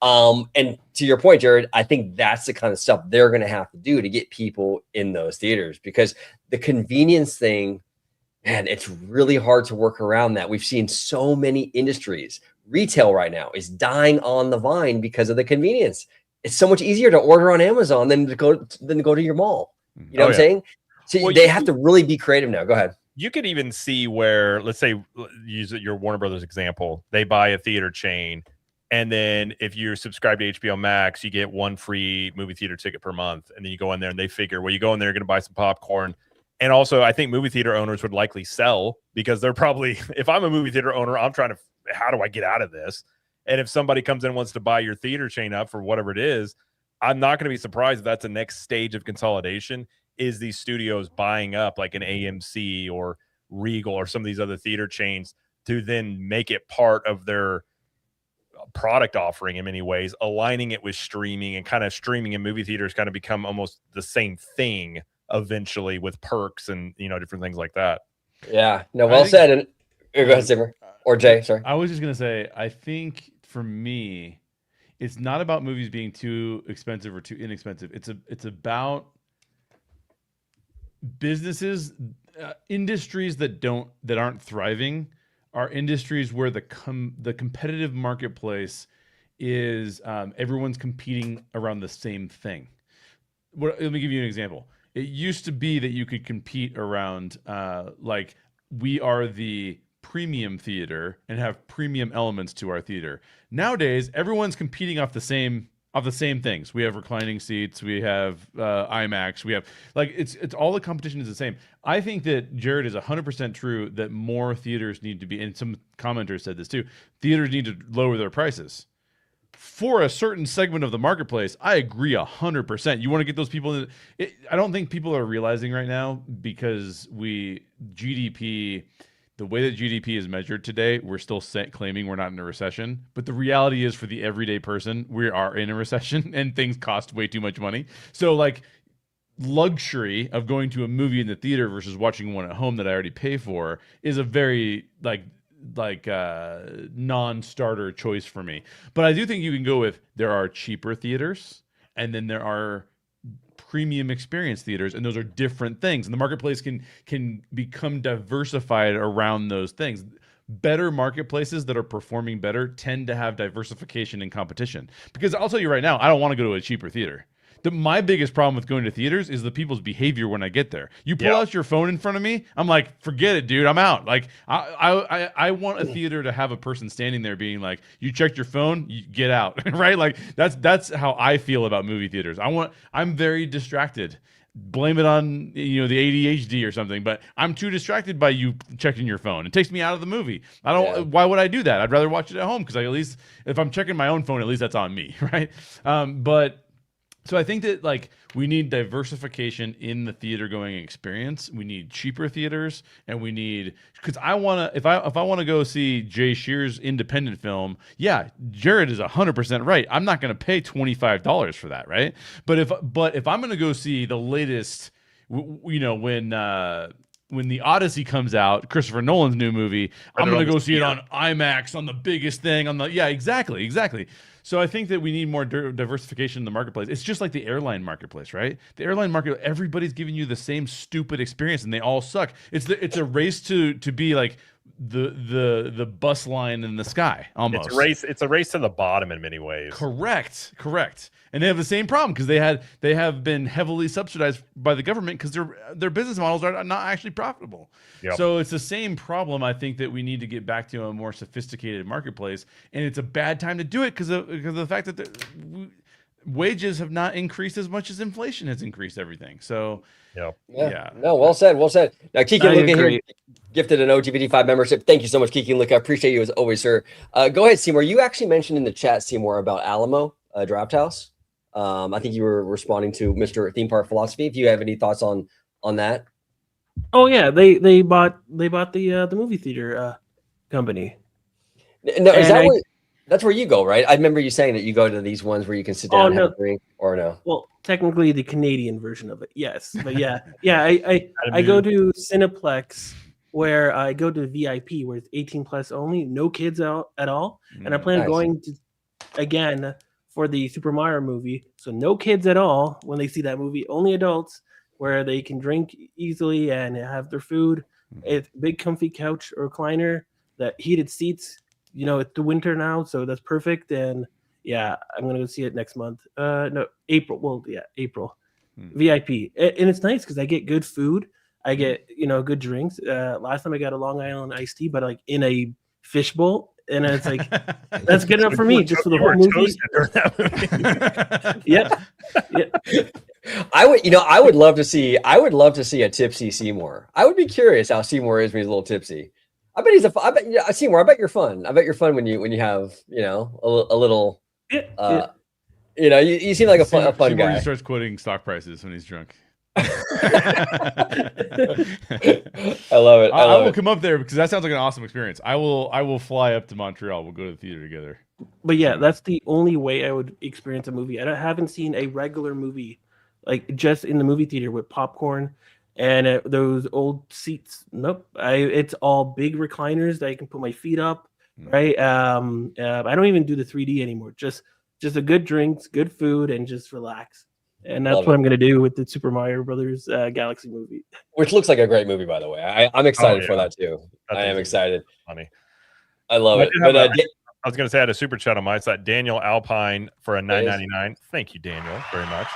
And to your point, Jared, I think that's the kind of stuff they're going to have to do to get people in those theaters, because the convenience thing, man, it's really hard to work around that. We've seen so many industries. Retail right now is dying on the vine because of the convenience. It's so much easier to order on Amazon than to go to your mall. You know what I'm saying? So they have to really be creative now. Go ahead. You could even see where, let's say, use your Warner Brothers example. They buy a theater chain, and then if you subscribe to HBO Max, you get one free movie theater ticket per month. And then you go in there and they figure, well, you go in there, you're going to buy some popcorn. And also, I think movie theater owners would likely sell, because they're probably, if I'm a movie theater owner, I'm trying to, how do I get out of this? And if somebody comes in and wants to buy your theater chain up for whatever it is, I'm not going to be surprised if that's the next stage of consolidation, is these studios buying up like an AMC or Regal or some of these other theater chains to then make it part of their product offering in many ways, aligning it with streaming, and kind of streaming and movie theaters kind of become almost the same thing eventually, with perks and, you know, different things like that. Yeah, no, well said. And go ahead, Seymour or Jay. Sorry, I was just gonna say, I think for me, it's not about movies being too expensive or too inexpensive. It's about businesses, industries that aren't thriving are industries where the competitive marketplace is everyone's competing around the same thing. Let me give you an example. It used to be that you could compete around like, we are the premium theater and have premium elements to our theater. Nowadays, everyone's competing off the same things. We have reclining seats, we have IMAX, we have, like, it's all the competition is the same. I think that Jared is 100% true that more theaters need to be, and some commenters said this too, theaters need to lower their prices. For a certain segment of the marketplace, I agree 100%. You want to get those people in. I don't think people are realizing right now, because GDP, the way that GDP is measured today, we're still claiming we're not in a recession. But the reality is, for the everyday person, we are in a recession and things cost way too much money. So like, luxury of going to a movie in the theater versus watching one at home that I already pay for is a very non-starter choice for me. But I do think you can go with, there are cheaper theaters and then there are premium experience theaters, and those are different things, and the marketplace can become diversified around those things. Better marketplaces that are performing better tend to have diversification and competition, because I'll tell you right now, I don't want to go to a cheaper theater. My biggest problem with going to theaters is the people's behavior when I get there. You pull out your phone in front of me, I'm like, forget it, dude. I'm out. Like, I want a theater to have a person standing there being like, you checked your phone, you get out, right? Like, that's how I feel about movie theaters. I'm very distracted. Blame it on, you know, the ADHD or something, but I'm too distracted by you checking your phone. It takes me out of the movie. I don't. Yeah. Why would I do that? I'd rather watch it at home, because at least if I'm checking my own phone, at least that's on me, right? So I think that, like, we need diversification in the theater going experience. We need cheaper theaters, and we need, because I want to, if I want to go see Jay Shearer's independent film, yeah, Jared is 100% right. I'm not going to pay $25 for that, right? But if I'm going to go see the latest, you know, when the Odyssey comes out, Christopher Nolan's new movie, I'm going to go see it on IMAX, on the biggest thing, exactly. So I think that we need more diversification in the marketplace. It's just like the airline marketplace, right? The airline market, everybody's giving you the same stupid experience, and they all suck. It's a race to be like the bus line in the sky, almost. It's a race to the bottom in many ways. Correct. And they have the same problem, because they have been heavily subsidized by the government, because their business models are not actually profitable. Yep. So it's the same problem. I think that we need to get back to a more sophisticated marketplace, and it's a bad time to do it because of the fact that wages have not increased as much as inflation has increased everything. So yeah. No, well said. Now, Keegan Luca here gifted an OG55 membership. Thank you so much, Keegan Luca. I appreciate you as always, sir. Go ahead, Seymour. You actually mentioned in the chat, Seymour, about Alamo Draft House. I think you were responding to Mr. Theme Park Philosophy. If you have any thoughts on that. Oh yeah, they bought the movie theater company. No, is That's where you go, right? I remember you saying that you go to these ones where you can sit down and have a drink, or no? Well, technically the Canadian version of it, yes. But yeah, I go to Cineplex where I go to VIP where it's 18 plus only, no kids out at all. And I plan on going to again for the Super Mario movie. So no kids at all when they see that movie, only adults where they can drink easily and have their food. It's big comfy couch or recliner, the heated seats. You know, it's the winter now, so that's perfect. And yeah, I'm gonna go see it next month. No, April. Well, yeah, April. VIP, and it's nice because I get good food. I get good drinks. Last time I got a Long Island iced tea, but like in a fishbowl, and it's like that's good enough for me just for the whole movie. Yeah. I would love to see a tipsy Seymour. I would be curious how Seymour is when he's a little tipsy. Seymour, I bet you're fun. I bet you're fun when you have, a little, you seem like a fun Seymour guy. He starts quoting stock prices when he's drunk. I love it. I will come up there because that sounds like an awesome experience. I will fly up to Montreal. We'll go to the theater together. But yeah, that's the only way I would experience a movie. I haven't seen a regular movie, like just in the movie theater with popcorn and those old seats. Nope. It's all big recliners that I can put my feet up. Right. I don't even do the 3D anymore. Just a good drinks, good food, and just relax. And that's what I'm going to do with the Super Mario Brothers Galaxy movie. Which looks like a great movie, by the way. I'm excited for that too. I am excited. Funny. I love it. But I was going to say I had a super chat on my side. Daniel Alpine for a $9.99. Thank you, Daniel, very much.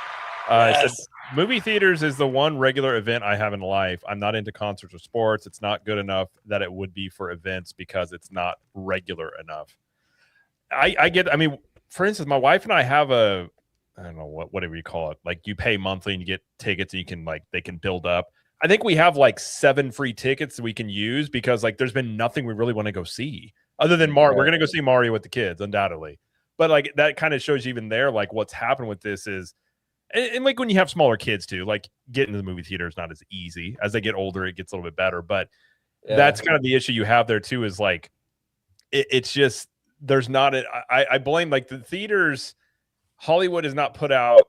It said, movie theaters is the one regular event I have in life. I'm not into concerts or sports. It's not good enough that it would be for events because it's not regular enough. I mean, for instance, my wife and I have I don't know whatever you call it. Like you pay monthly and you get tickets and you can they can build up. I think we have like 7 free tickets that we can use because there's been nothing we really want to go see other than Mario. We're going to go see Mario with the kids undoubtedly. But that kind of shows you even there, what's happened with this is, and when you have smaller kids too, getting to the movie theater is not as easy. As they get older, it gets a little bit better. But that's kind of the issue you have there too is it's just, there's not I blame the theaters. Hollywood has not put out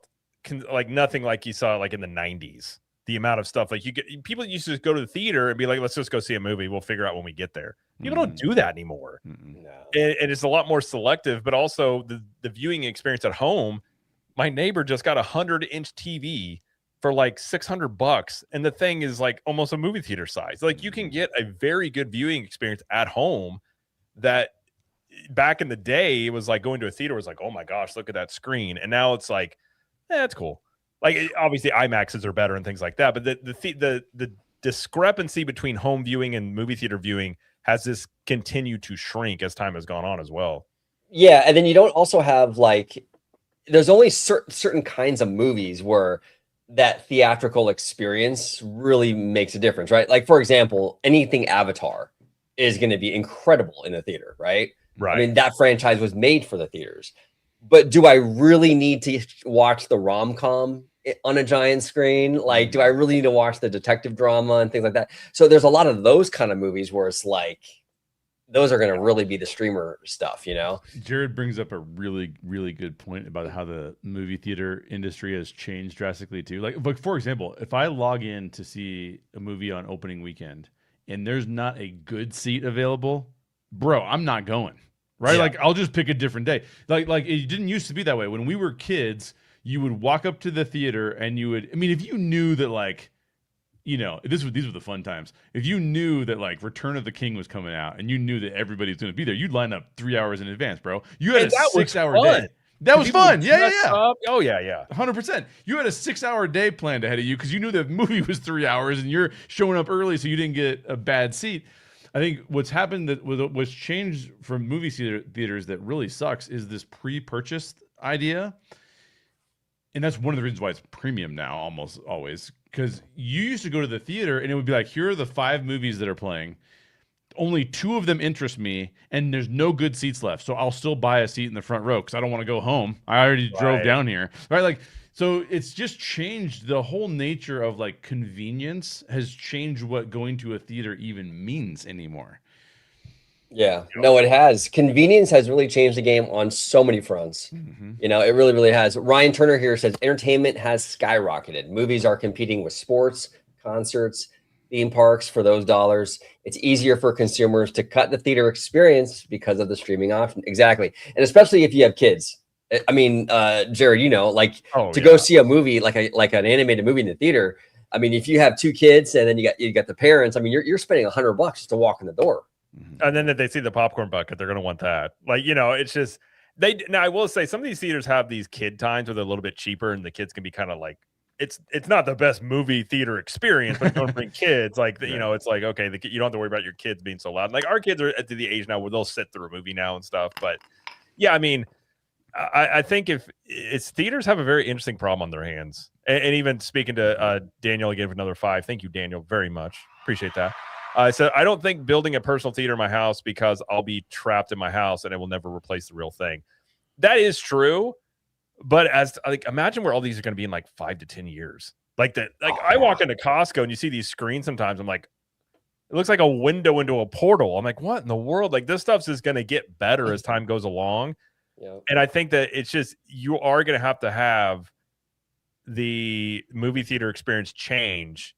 nothing like you saw in the 90s. The amount of stuff people used to just go to the theater and be like, let's just go see a movie. We'll figure out when we get there. People don't do that anymore. No. And it's a lot more selective, but also the viewing experience at home. My neighbor just got a 100-inch TV for $600, and the thing is almost a movie theater size. You can get a very good viewing experience at home that back in the day, it was going to a theater was oh my gosh, look at that screen. And now it's that's cool. Obviously IMAXs are better and things like that, but the discrepancy between home viewing and movie theater viewing has this continued to shrink as time has gone on as well. Yeah, and then you don't also have there's only certain kinds of movies where that theatrical experience really makes a difference, right? For example, anything Avatar is going to be incredible in the theater, right? Right. I mean, that franchise was made for the theaters. But do I really need to watch the rom-com on a giant screen? Do I really need to watch the detective drama and things like that? So there's a lot of those kind of movies where it's those are going to really be the streamer stuff, Jared brings up a really, really good point about how the movie theater industry has changed drastically too. For example, if I log in to see a movie on opening weekend and there's not a good seat available, bro, I'm not going. Right? Yeah. I'll just pick a different day. It didn't used to be that way. When we were kids, you would walk up to the theater and if you knew that these were the fun times. If you knew that Return of the King was coming out and you knew that everybody was going to be there, you'd line up 3 hours in advance, bro. You had a 6-hour day. That was fun. Yeah. Oh, yeah. 100%. You had a 6-hour day planned ahead of you because you knew the movie was 3 hours and you're showing up early so you didn't get a bad seat. I think what's happened what's changed from movie theaters that really sucks is this pre-purchased idea. And that's one of the reasons why it's premium now almost always. Because you used to go to the theater and it would be here are the 5 movies that are playing. Only 2 of them interest me and there's no good seats left. So I'll still buy a seat in the front row because I don't want to go home. I already drove down here. Right? So it's just changed the whole nature of convenience has changed what going to a theater even means anymore. Yeah, You know? no, it has. Convenience has really changed the game on so many fronts. You know, it really, really has. Ryan Turner here says entertainment has skyrocketed. Movies are competing with sports, concerts, theme parks for those dollars. It's easier for consumers to cut the theater experience because of the streaming option. Exactly. And especially if you have kids. I mean, Jared, you know, like Oh, to yeah. go see a movie like an animated movie in the theater. I mean, if you have 2 kids and then you got the parents, I mean, you're spending $100 just to walk in the door. And then if they see the popcorn bucket, they're going to want that. Like, you know, it's just now I will say some of these theaters have these kid times where they're a little bit cheaper and the kids can be kind of like, it's not the best movie theater experience, but if you don't bring kids, like, you know, it's like, okay, you don't have to worry about your kids being so loud. Like our kids are at the age now where they'll sit through a movie now and stuff. But yeah, I mean, I think if it's theaters have a very interesting problem on their hands. And even speaking to Daniel again for another 5. Thank you, Daniel, very much. Appreciate that. So I don't think building a personal theater in my house because I'll be trapped in my house and it will never replace the real thing. That is true. But as like, imagine where all these are going to be in like 5 to 10 years. Like that. Like I walk into Costco and you see these screens sometimes. I'm like, it looks like a window into a portal. I'm like, what in the world? Like this stuff's just going to get better as time goes along. Yeah. And I think that it's just you are going to have the movie theater experience change.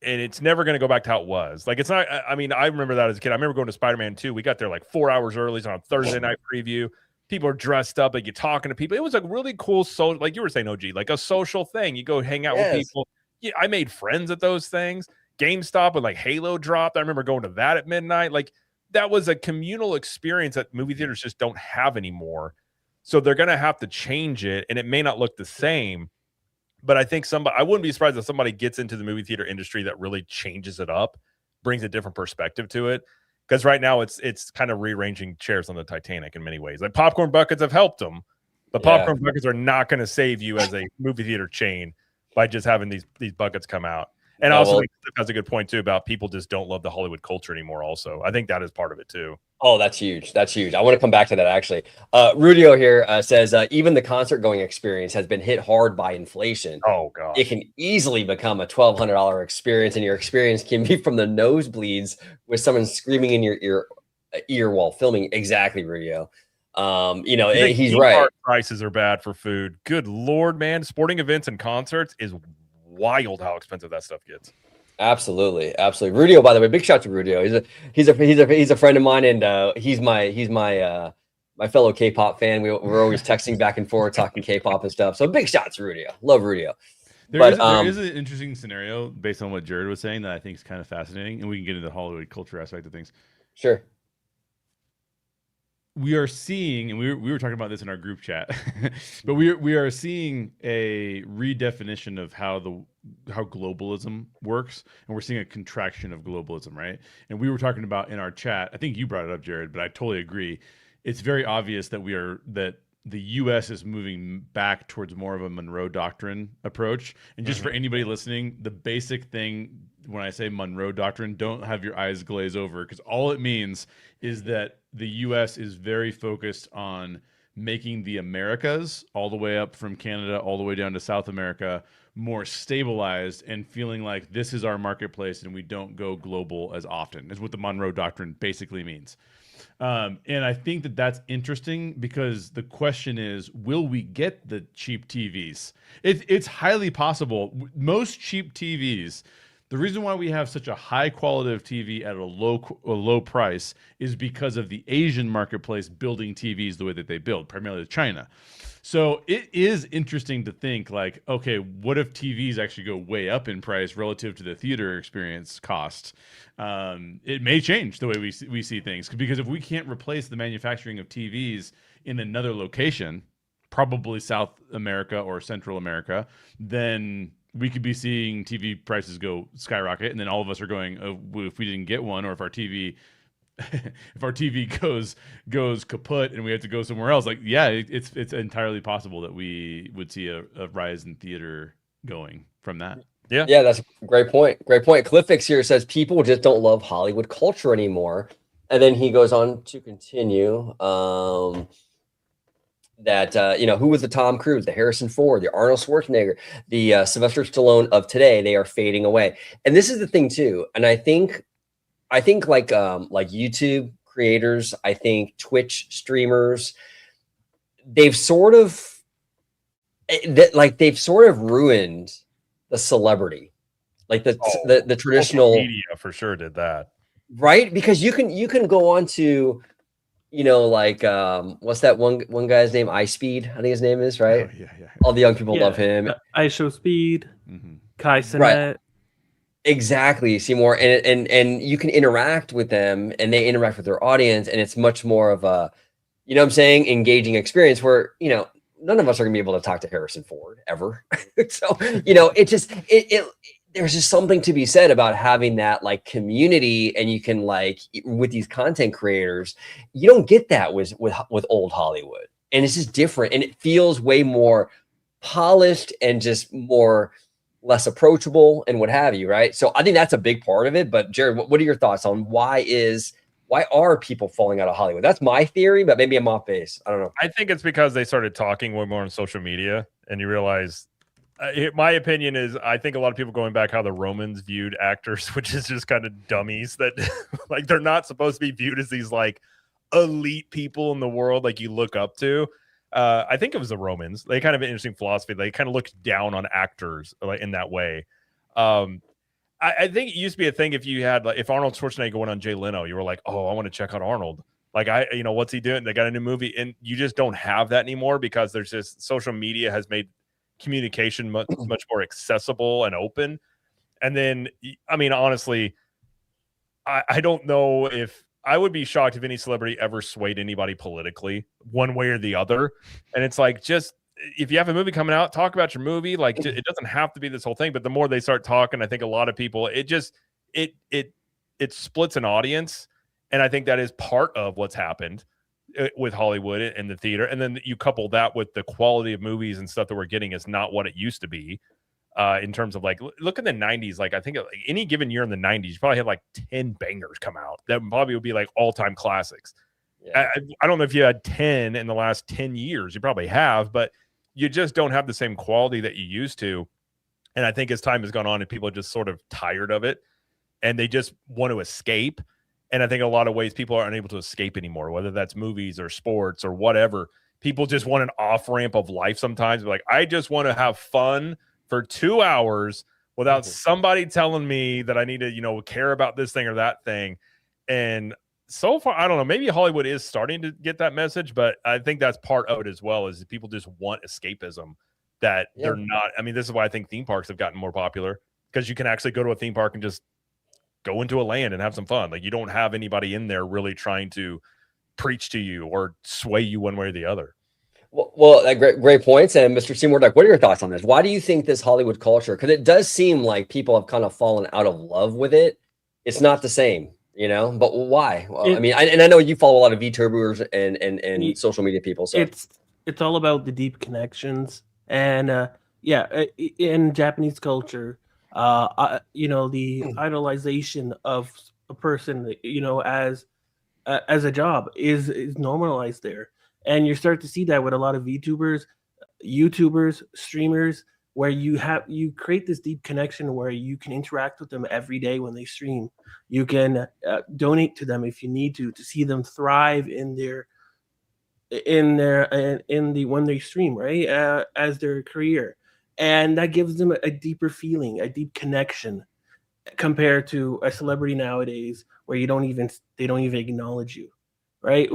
And it's never going to go back to how it was. Like, it's not, I mean, I remember that as a kid. I remember going to Spider-Man 2. We got there like 4 hours early on a Thursday night preview. People are dressed up, like you're talking to people. It was a really cool, like you were saying, OG, like a social thing. You go hang out with people. Yeah, I made friends at those things. GameStop and like Halo dropped. I remember going to that at midnight. Like, that was a communal experience that movie theaters just don't have anymore. So they're going to have to change it, and it may not look the same. But I think I wouldn't be surprised if somebody gets into the movie theater industry that really changes it up, brings a different perspective to it. Because right now it's kind of rearranging chairs on the Titanic in many ways. Like popcorn buckets have helped them. The popcorn buckets are not going to save you as a movie theater chain by just having these buckets come out. And also, that's a good point too about people just don't love the Hollywood culture anymore. Also, I think that is part of it too. Oh, that's huge. That's huge. I want to come back to that actually. Rudio here says even the concert going experience has been hit hard by inflation. Oh god, it can easily become a $1,200 experience, and your experience can be from the nosebleeds with someone screaming in your ear while filming. Exactly, Rudio. You know, he's right. Prices are bad for food. Good Lord, man. Sporting events and concerts is wild how expensive that stuff gets. Absolutely, absolutely. Rudio, by the way, big shout to Rudio. He's a friend of mine, and he's my fellow K-pop fan. We're always texting back and forth, talking K-pop and stuff. So big shout to Rudio. Love Rudio. There is an interesting scenario based on what Jared was saying that I think is kind of fascinating, and we can get into the Hollywood culture aspect of things. Sure. We are seeing, and we were talking about this in our group chat, but we are seeing a redefinition of how globalism works, and we're seeing a contraction of globalism, right? And we were talking about in our chat, I think you brought it up, Jared, but I totally agree. It's very obvious that the U.S. is moving back towards more of a Monroe Doctrine approach. And just for anybody listening, the basic thing when I say Monroe Doctrine, don't have your eyes glaze over, because all it means is that the U.S. is very focused on making the Americas, all the way up from Canada all the way down to South America, more stabilized and feeling like this is our marketplace and we don't go global as often, is what the Monroe Doctrine basically means. And I think that that's interesting, because the question is, will we get the cheap TVs? It's highly possible. Most cheap TVs, the reason why we have such a high quality of TV at a low price is because of the Asian marketplace building TVs the way that they build, primarily China. So it is interesting to think like, okay, what if TVs actually go way up in price relative to the theater experience cost? It may change the way we see things, because if we can't replace the manufacturing of TVs in another location, probably South America or Central America, then we could be seeing TV prices go skyrocket, and then all of us are going, oh, if we didn't get one, or if our TV goes kaput and we have to go somewhere else, like, yeah, it's entirely possible that we would see a rise in theater going from that. Yeah, that's a great point. Great point. Cliffix here says people just don't love Hollywood culture anymore, and then he goes on to continue that who was the Tom Cruise, the Harrison Ford, the Arnold Schwarzenegger, the Sylvester Stallone of today? They are fading away, and this is the thing too. And I think like YouTube creators, I think Twitch streamers, they've sort of ruined the celebrity, like the traditional media for sure did that, right? Because you can go on to, you know, like what's that one guy's name? iSpeed, I think his name is, right? Oh, yeah. All the young people love him. I Show Speed, Mhm. Kai Cenat. Right. Exactly, Seymour, and you can interact with them, and they interact with their audience, and it's much more of a, you know what I'm saying, engaging experience where, you know, none of us are gonna be able to talk to Harrison Ford ever. So, you know, there's just something to be said about having that like community, and you can like with these content creators, you don't get that with old Hollywood, and it's just different, and it feels way more polished and just less approachable and what have you, right? So I think that's a big part of it. But Jared, what are your thoughts on why are people falling out of Hollywood? That's my theory, but maybe I'm off base. I don't know. I think it's because they started talking way more on social media, and you realize, my opinion is, I think a lot of people going back how the Romans viewed actors, which is just kind of dummies that like they're not supposed to be viewed as these like elite people in the world like you look up to. I think it was the Romans. They kind of an interesting philosophy. They kind of looked down on actors like in that way. I think it used to be a thing if you had like if Arnold Schwarzenegger went on Jay Leno, you were like, oh, I want to check out Arnold. Like what's he doing? They got a new movie, and you just don't have that anymore because there's just social media has made communication much more accessible and open. And then, I mean, honestly, I don't know if I would be shocked if any celebrity ever swayed anybody politically one way or the other. And it's like, just if you have a movie coming out, talk about your movie. Like, it doesn't have to be this whole thing, but the more they start talking, I think a lot of people, it splits an audience. And I think that is part of what's happened with Hollywood and the theater. And then you couple that with the quality of movies and stuff that we're getting is not what it used to be. In terms of like, look at the 90s. Like, I think like any given year in the 90s, you probably had like 10 bangers come out that probably would be like all-time classics. Yeah. I don't know if you had 10 in the last 10 years. You probably have, but you just don't have the same quality that you used to. And I think as time has gone on and people are just sort of tired of it and they just want to escape. And I think a lot of ways people are unable to escape anymore, whether that's movies or sports or whatever. People just want an off-ramp of life sometimes. Like, I just want to have fun for 2 hours without somebody telling me that I need to, care about this thing or that thing. And so far, I don't know, maybe Hollywood is starting to get that message, but I think that's part of it as well, is people just want escapism that they're not. I mean, this is why I think theme parks have gotten more popular, because you can actually go to a theme park and just go into a land and have some fun. Like, you don't have anybody in there really trying to preach to you or sway you one way or the other. Well, great points. And Mr. Seymour Duck, what are your thoughts on this? Why do you think this Hollywood culture, because it does seem like people have kind of fallen out of love with it. It's not the same, but why? Well, I mean, I know you follow a lot of VTubers and social media people. So it's all about the deep connections. And in Japanese culture, the idolization of a person, as a job is normalized there. And you start to see that with a lot of VTubers, YouTubers, streamers, where you create this deep connection where you can interact with them every day when they stream. You can donate to them if you need to see them thrive when they stream, right, as their career, and that gives them a deeper feeling, a deep connection, compared to a celebrity nowadays where they don't even acknowledge you, right?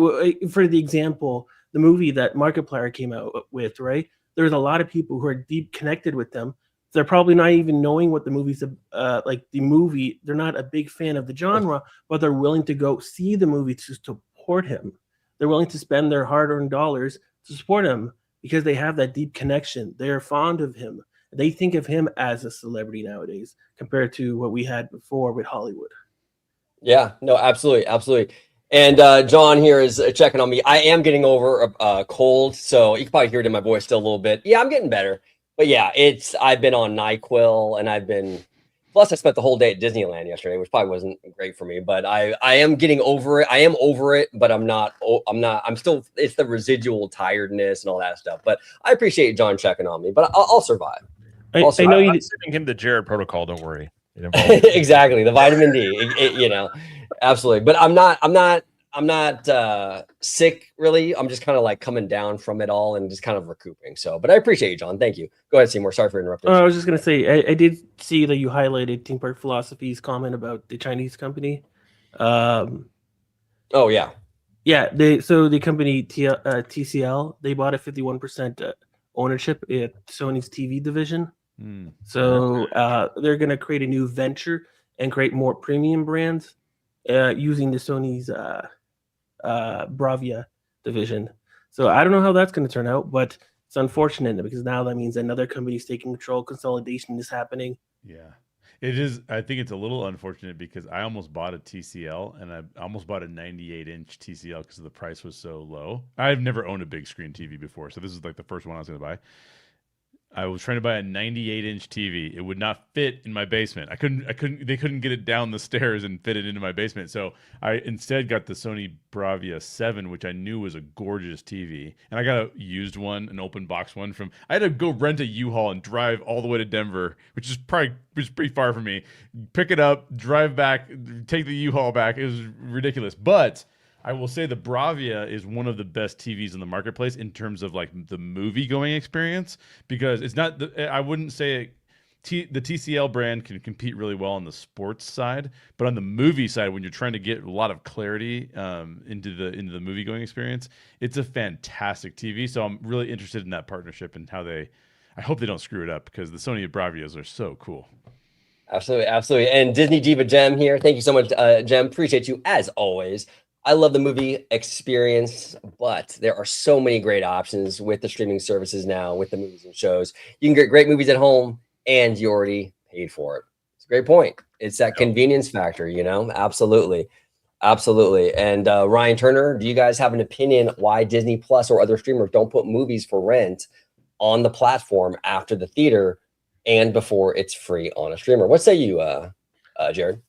For the example, the movie that Markiplier came out with, right? There's a lot of people who are deep connected with them. They're probably not even knowing what the movie's like. The movie, they're not a big fan of the genre, but they're willing to go see the movie to support him. They're willing to spend their hard-earned dollars to support him because they have that deep connection. They're fond of him. They think of him as a celebrity nowadays compared to what we had before with Hollywood. Yeah, no, absolutely. And John here is checking on me. I am getting over a cold, so you can probably hear it in my voice still a little bit. Yeah, I'm getting better. But yeah, I've been on NyQuil, and plus I spent the whole day at Disneyland yesterday, which probably wasn't great for me, but I am getting over it. I am over it, but I'm still, it's the residual tiredness and all that stuff. But I appreciate John checking on me, but I'll survive. I know I'm sending him the Jared protocol. Don't worry. Exactly. The vitamin D, absolutely. But I'm not I'm not sick really. I'm just kind of like coming down from it all and just kind of recouping. So, but I appreciate you, John. Thank you. Go ahead, Seymour. Sorry for interrupting. I was just gonna say I did see that you highlighted Team Park Philosophy's comment about the Chinese company. Oh yeah, Yeah, the company TCL, they bought a 51% ownership at Sony's TV division. So they're going to create a new venture and create more premium brands using the Sony's Bravia division. So I don't know how that's going to turn out, but it's unfortunate because now that means another company is taking control. Consolidation is happening. Yeah. It is. I think it's a little unfortunate because I almost bought a TCL and I almost bought a 98-inch TCL because the price was so low. I've never owned a big screen TV before, so this is like the first one I was going to buy. I was trying to buy a 98-inch TV. It would not fit in my basement. They couldn't get it down the stairs and fit it into my basement. So I instead got the Sony Bravia 7, which I knew was a gorgeous TV. And I got a used one, an open box one I had to go rent a U-Haul and drive all the way to Denver, which is pretty far from me. Pick it up, drive back, take the U-Haul back. It was ridiculous. But I will say the Bravia is one of the best TVs in the marketplace in terms of like the movie going experience, because it's not I wouldn't say the TCL brand can compete really well on the sports side, but on the movie side, when you're trying to get a lot of clarity into the movie going experience, it's a fantastic TV. So I'm really interested in that partnership and how I hope they don't screw it up, because the Sony Bravias are so cool. absolutely, absolutely. And Disney Diva Gem here. Thank you so much, Gem. Appreciate you as always. I love the movie experience, but there are so many great options with the streaming services now, with the movies and shows. You can get great movies at home and you already paid for it. It's a great point. It's that convenience factor, you know? Absolutely. Absolutely. And Ryan Turner, do you guys have an opinion why Disney Plus or other streamers don't put movies for rent on the platform after the theater and before it's free on a streamer? What say you, Jared?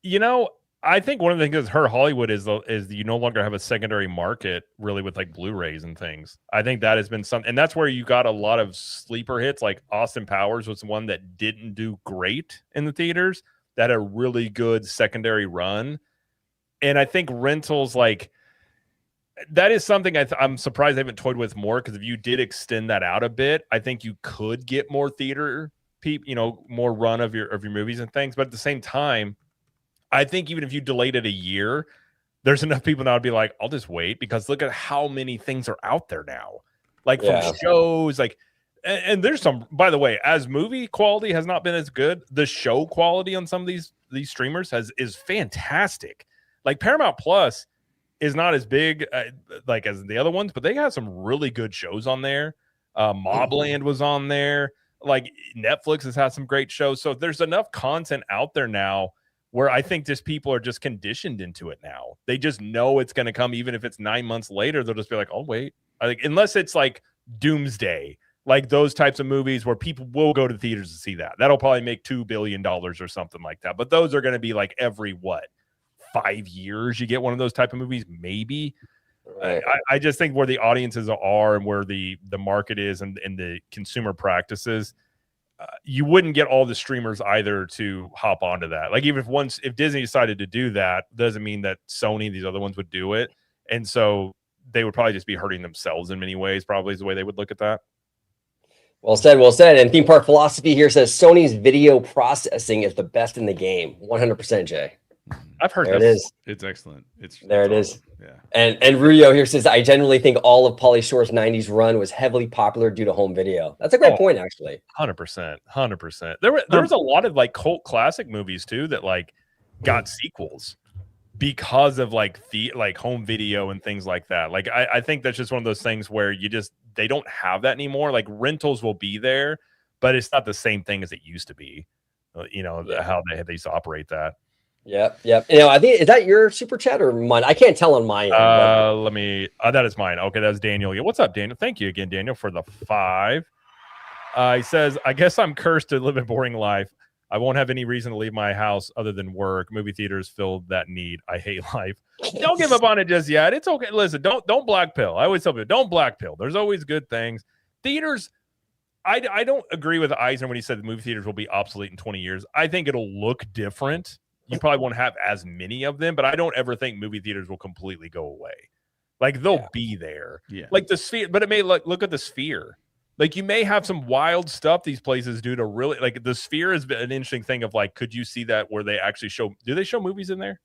You know, I think one of the things that hurt Hollywood is you no longer have a secondary market really with like Blu-rays and things. I think that has been something, and that's where you got a lot of sleeper hits. Like Austin Powers was one that didn't do great in the theaters, that had a really good secondary run. And I think rentals, like, that is something I'm surprised I haven't toyed with more, because if you did extend that out a bit, I think you could get more theater more run of your movies and things. But at the same time, I think even if you delayed it a year, there's enough people now to be like, I'll just wait, because look at how many things are out there now. Like from shows, like, and there's some, by the way, as movie quality has not been as good, the show quality on some of these streamers is fantastic. Like Paramount Plus is not as big like as the other ones, but they have some really good shows on there. Mobland was on there. Like Netflix has had some great shows. So there's enough content out there now where I think just people are just conditioned into it now. They just know it's going to come, even if it's 9 months later. They'll just be like, "Oh wait," I think, unless it's like Doomsday, like those types of movies where people will go to the theaters to see that. That'll probably make $2 billion or something like that. But those are going to be like every 5 years you get one of those type of movies, maybe. Right. I just think where the audiences are and where the market is and the consumer practices, you wouldn't get all the streamers either to hop onto that. Like even if Disney decided to do that, doesn't mean that Sony, these other ones, would do it. And so they would probably just be hurting themselves in many ways, probably is the way they would look at that. Well said, well said. And Theme Park Philosophy here says Sony's video processing is the best in the game. 100%, Jay. I've heard there it is. It's excellent. There it is. Yeah. And Rio here says, I genuinely think all of Pauly Shore's 90s run was heavily popular due to home video. That's a great point, actually. 100%. There was a lot of like cult classic movies too that like got sequels because of like home video and things like that. Like I think that's just one of those things where they don't have that anymore. Like rentals will be there, but it's not the same thing as it used to be. How they used to operate that. Yep. I think, is that your super chat or mine? I can't tell on my end. Let me. That is mine. Okay, that's Daniel. Yeah, what's up, Daniel? Thank you again, Daniel, for the 5. He says, "I guess I'm cursed to live a boring life. I won't have any reason to leave my house other than work. Movie theaters filled that need. I hate life. Don't give up on it just yet. It's okay. Listen, don't black pill. I always tell people, don't black pill. There's always good things. Theaters." I don't agree with Eisner when he said the movie theaters will be obsolete in 20 years. I think it'll look different. you probably won't have as many of them, but I don't ever think movie theaters will completely go away. Like they'll be there. Yeah. Like the Sphere, but it may look at the Sphere. Like you may have some wild stuff these places do to really like the Sphere has been an interesting thing of like, could you see that where they actually do they show movies in there?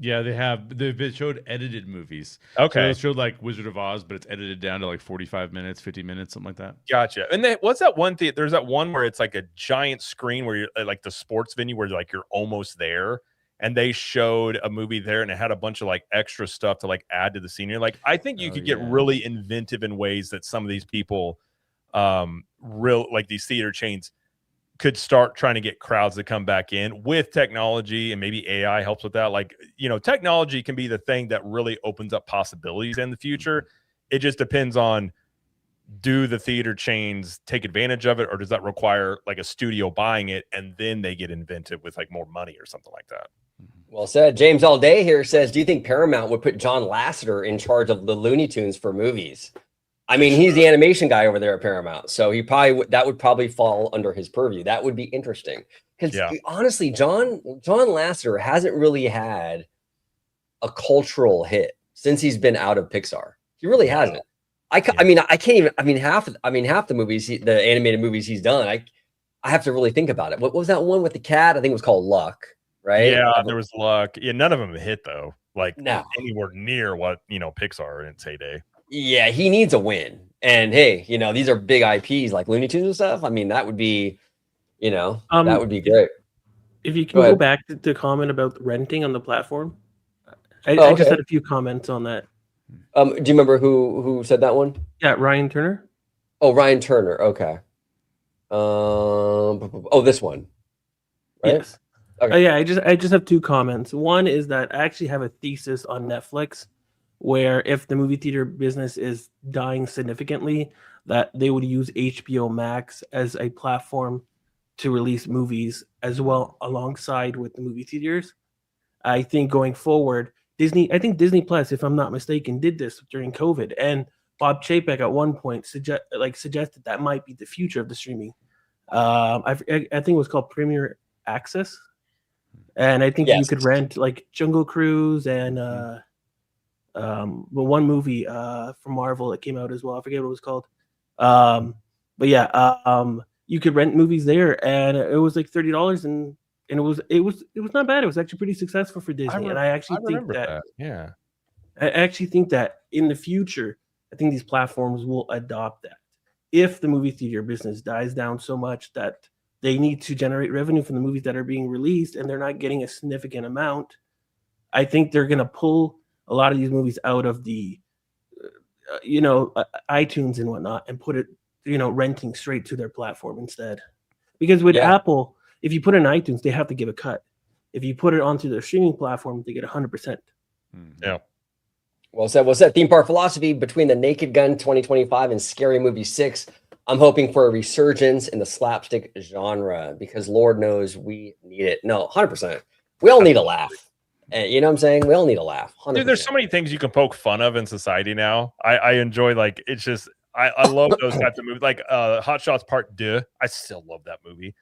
Yeah, they've showed edited movies. Okay. So they showed like Wizard of Oz, but it's edited down to like 45 minutes, 50 minutes, something like that. Gotcha. And then what's that one thing? There's that one where it's like a giant screen where you're like the sports venue where like you're almost there. And they showed a movie there and it had a bunch of like extra stuff to like add to the scenery. Like I think you could get really inventive in ways that some of these people like these theater chains could start trying to get crowds to come back in with technology, and maybe AI helps with that. Like, technology can be the thing that really opens up possibilities in the future. It just depends on, do the theater chains take advantage of it, or does that require like a studio buying it and then they get inventive with like more money or something like that? Well said. James All Day here says, do you think Paramount would put John Lasseter in charge of the Looney Tunes for movies? I mean, he's the animation guy over there at Paramount, so that would probably fall under his purview. That would be interesting because honestly, John Lasseter hasn't really had a cultural hit since he's been out of Pixar. He really hasn't. I mean, I can't even. I mean, half the movies, the animated movies he's done, I have to really think about it. What was that one with the cat? I think it was called Luck, right? Yeah, there was Luck. Yeah, none of them hit though. Like anywhere near what Pixar in its heyday. Yeah, he needs a win. And hey, these are big IPs like Looney Tunes and stuff. I mean, that would be, that would be great. If you can go back to comment about renting on the platform. I just had a few comments on that. Do you remember who said that one? Yeah, Ryan Turner. Oh, Ryan Turner. Okay. This one. Right? Yes. Okay. Yeah, I just have two comments. One is that I actually have a thesis on Netflix where if the movie theater business is dying significantly, that they would use HBO Max as a platform to release movies as well alongside with the movie theaters. I think going forward, Disney Plus, if I'm not mistaken, did this during COVID, and Bob Chapek at one point suggested that might be the future of the streaming. I think it was called Premier Access, and I think you could rent like Jungle Cruise and one movie from Marvel that came out as well. I forget what it was called. You could rent movies there, and it was like $30, and it was not bad. It was actually pretty successful for Disney, and I actually think that. Yeah, I actually think that in the future, I think these platforms will adopt that. If the movie theater business dies down so much that they need to generate revenue from the movies that are being released, and they're not getting a significant amount, I think they're going to pull a lot of these movies out of the, iTunes and whatnot, and put it, renting straight to their platform instead. Because with Apple, if you put it in iTunes, they have to give a cut. If you put it onto their streaming platform, they get 100%. Yeah. Well said. Theme park philosophy between the Naked Gun 2025 and Scary Movie 6. I'm hoping for a resurgence in the slapstick genre because Lord knows we need it. No, 100%. We all need a laugh. And you know what I'm saying? We all need a laugh. 100%. Dude, there's so many things you can poke fun of in society now. I enjoy, like, it's just, I love those types of movies. Like Hot Shots Part 2. I still love that movie.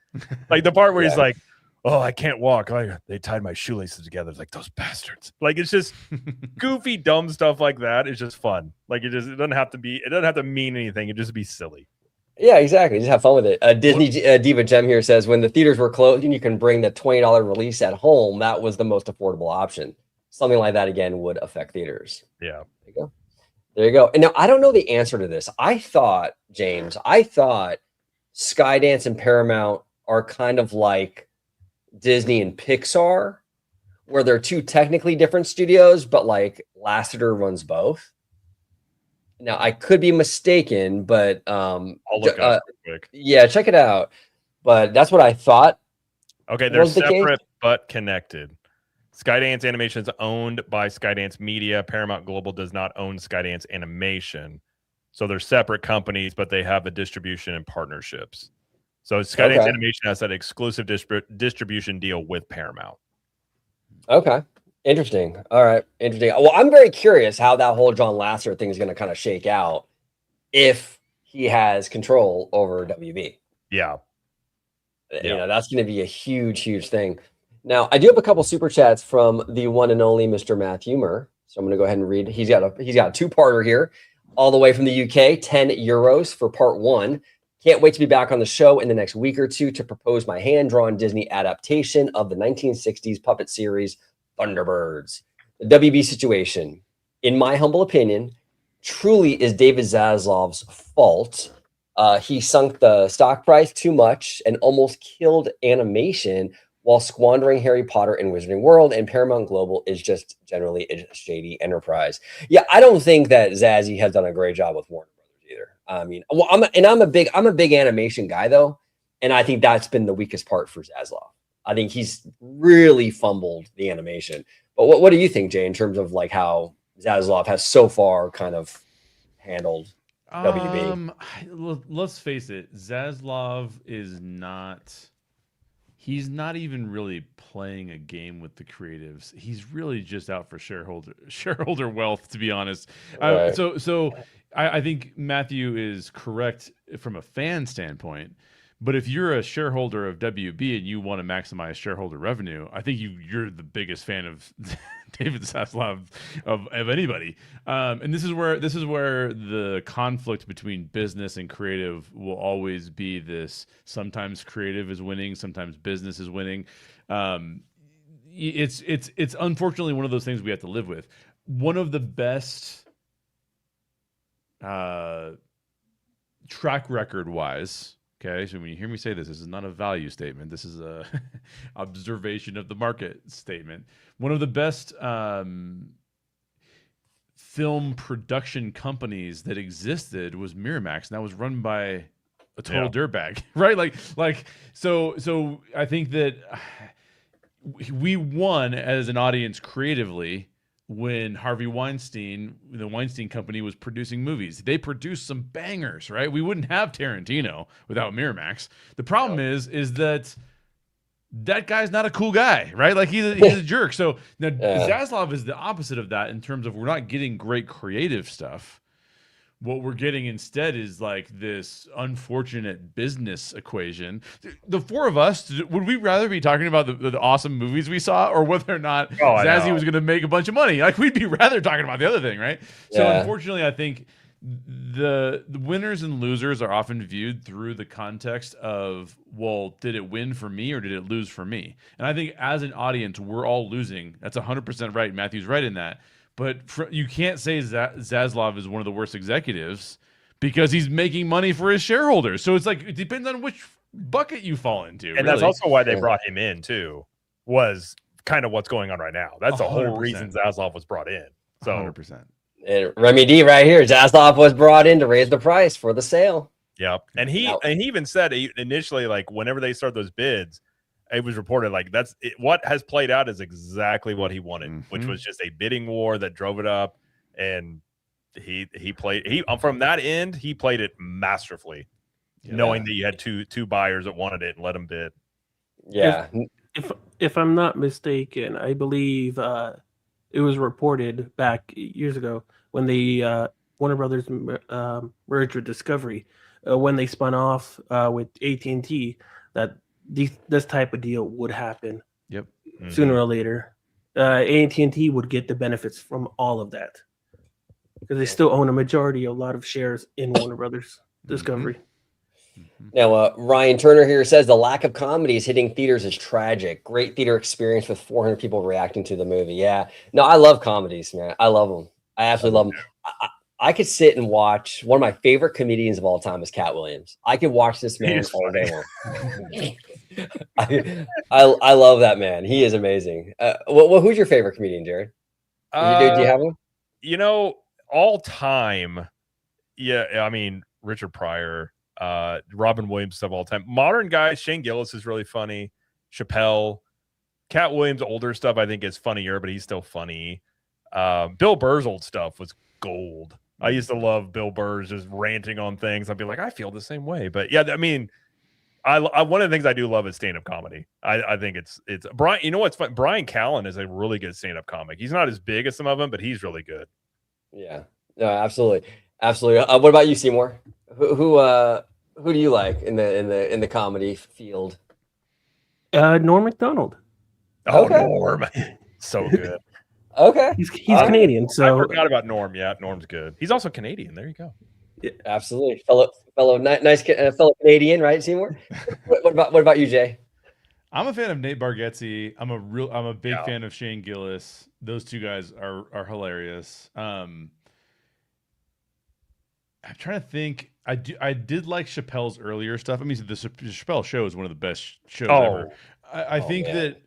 Like the part where he's like, oh, I can't walk. They tied my shoelaces together. It's like, those bastards. Like, it's just goofy, dumb stuff like that. It's just fun. Like, it doesn't have to mean anything. It just be silly. Yeah, exactly. Just have fun with it. Disney Diva Gem here says, when the theaters were closed and you can bring the $20 release at home, that was the most affordable option. Something like that, again, would affect theaters. Yeah. There you go. And now, I don't know the answer to this. I thought Skydance and Paramount are kind of like Disney and Pixar, where they're two technically different studios, but like Lasseter runs both. Now, I could be mistaken, but I'll look up real quick. Yeah, check it out. But that's what I thought. Okay, they're separate but connected. Skydance Animation is owned by Skydance Media. Paramount Global does not own Skydance Animation. So they're separate companies, but they have the distribution and partnerships. So Skydance Animation has that exclusive distribution deal with Paramount. Okay. Interesting. All right. Interesting. Well, I'm very curious how that whole John Lasseter thing is going to kind of shake out if he has control over WB. Yeah. That's going to be a huge, huge thing. Now, I do have a couple super chats from the one and only Mr. Matthew Murr. So I'm going to go ahead and read. He's got a two-parter here, all the way from the UK, 10 euros for part 1. Can't wait to be back on the show in the next week or two to propose my hand-drawn Disney adaptation of the 1960s puppet series Thunderbirds. The WB situation, in my humble opinion, truly is David Zaslav's fault. He sunk the stock price too much and almost killed animation while squandering Harry Potter and Wizarding World, and Paramount Global is just generally a shady enterprise. Yeah, I don't think that Zazzy has done a great job with Warner Brothers either. I mean, well, I'm a big animation guy though, and I think that's been the weakest part for Zaslav. I think he's really fumbled the animation. But what do you think, Jay, in terms of like how Zaslav has so far kind of handled WB? Let's face it, Zaslav is not. He's not even really playing a game with the creatives. He's really just out for shareholder wealth, to be honest. Right. So I think Matthew is correct from a fan standpoint. But if you're a shareholder of WB and you want to maximize shareholder revenue, I think you're the biggest fan of David Zaslav of anybody. And this is where the conflict between business and creative will always be this. Sometimes creative is winning, sometimes business is winning. It's unfortunately one of those things we have to live with. One of the best track record wise. Okay, so when you hear me say this is not a value statement. This is a observation of the market statement. One of the best film production companies that existed was Miramax, and that was run by a total dirtbag, right? Like so I think that we won as an audience creatively when Harvey Weinstein, the Weinstein Company, was producing movies. They produced some bangers, right? We wouldn't have Tarantino without Miramax. The problem is that guy's not a cool guy, right? Like he's a jerk. So now Zaslav is the opposite of that in terms of we're not getting great creative stuff. What we're getting instead is like this unfortunate business equation. The four of us, would we rather be talking about the awesome movies we saw or whether or not Zazzy was going to make a bunch of money? Like we'd be rather talking about the other thing, right? So unfortunately, I think the winners and losers are often viewed through the context of, well, did it win for me or did it lose for me? And I think as an audience, we're all losing. That's 100% right. Matthew's right in that. But you can't say Zaslav is one of the worst executives because he's making money for his shareholders. So it's like it depends on which bucket you fall into. And that's also why they brought him in too, was kind of what's going on right now. That's 100%. The whole reason Zaslav was brought in. So 100%. And Remy D right here. Zaslav was brought in to raise the price for the sale. Yep. And he even said initially, like whenever they start those bids, it was reported like what has played out is exactly what he wanted, which was just a bidding war that drove it up. And he played from that end, he played it masterfully, knowing that you had two buyers that wanted it and let them bid. Yeah. If I'm not mistaken, I believe it was reported back years ago when the Warner Brothers merged with Discovery, when they spun off with AT&T, that this type of deal would happen. Yep. Sooner or later, AT&T would get the benefits from all of that because they still own a lot of shares in Warner Brothers Discovery. Now, Ryan Turner here says the lack of comedies hitting theaters is tragic. Great theater experience with 400 people reacting to the movie. Yeah. No, I love comedies, man. I love them. I absolutely love them. I could sit and watch. One of my favorite comedians of all time is Cat Williams. I could watch this man all day long. I love that man. He is amazing. Who's your favorite comedian, Jared? Do you have one? You know, all time. Yeah, I mean Richard Pryor, Robin Williams of all time. Modern guys, Shane Gillis is really funny. Chappelle, Cat Williams' older stuff I think is funnier, but he's still funny. Bill Burr's old stuff was gold. I used to love Bill Burr just ranting on things. I'd be like, I feel the same way. But yeah, I mean, I one of the things I do love is stand-up comedy. I think it's Brian. You know what's fun? Brian Callen is a really good stand-up comic. He's not as big as some of them, but he's really good. Yeah, no, absolutely. What about you, Seymour? Who do you like in the comedy field? Norm Macdonald. Oh, Okay. Norm. So good. Okay. He's Canadian, I so forgot about Norm. Yeah, Norm's good. He's also Canadian. There you go. Absolutely. Fellow Canadian, right, Seymour? What about you, Jay? I'm a fan of Nate Bargatze. I'm a big Yeah. fan of Shane Gillis. Those two guys are hilarious. I'm trying to think. I did like Chappelle's earlier stuff. I mean, the Chappelle show is one of the best shows ever. I think man. that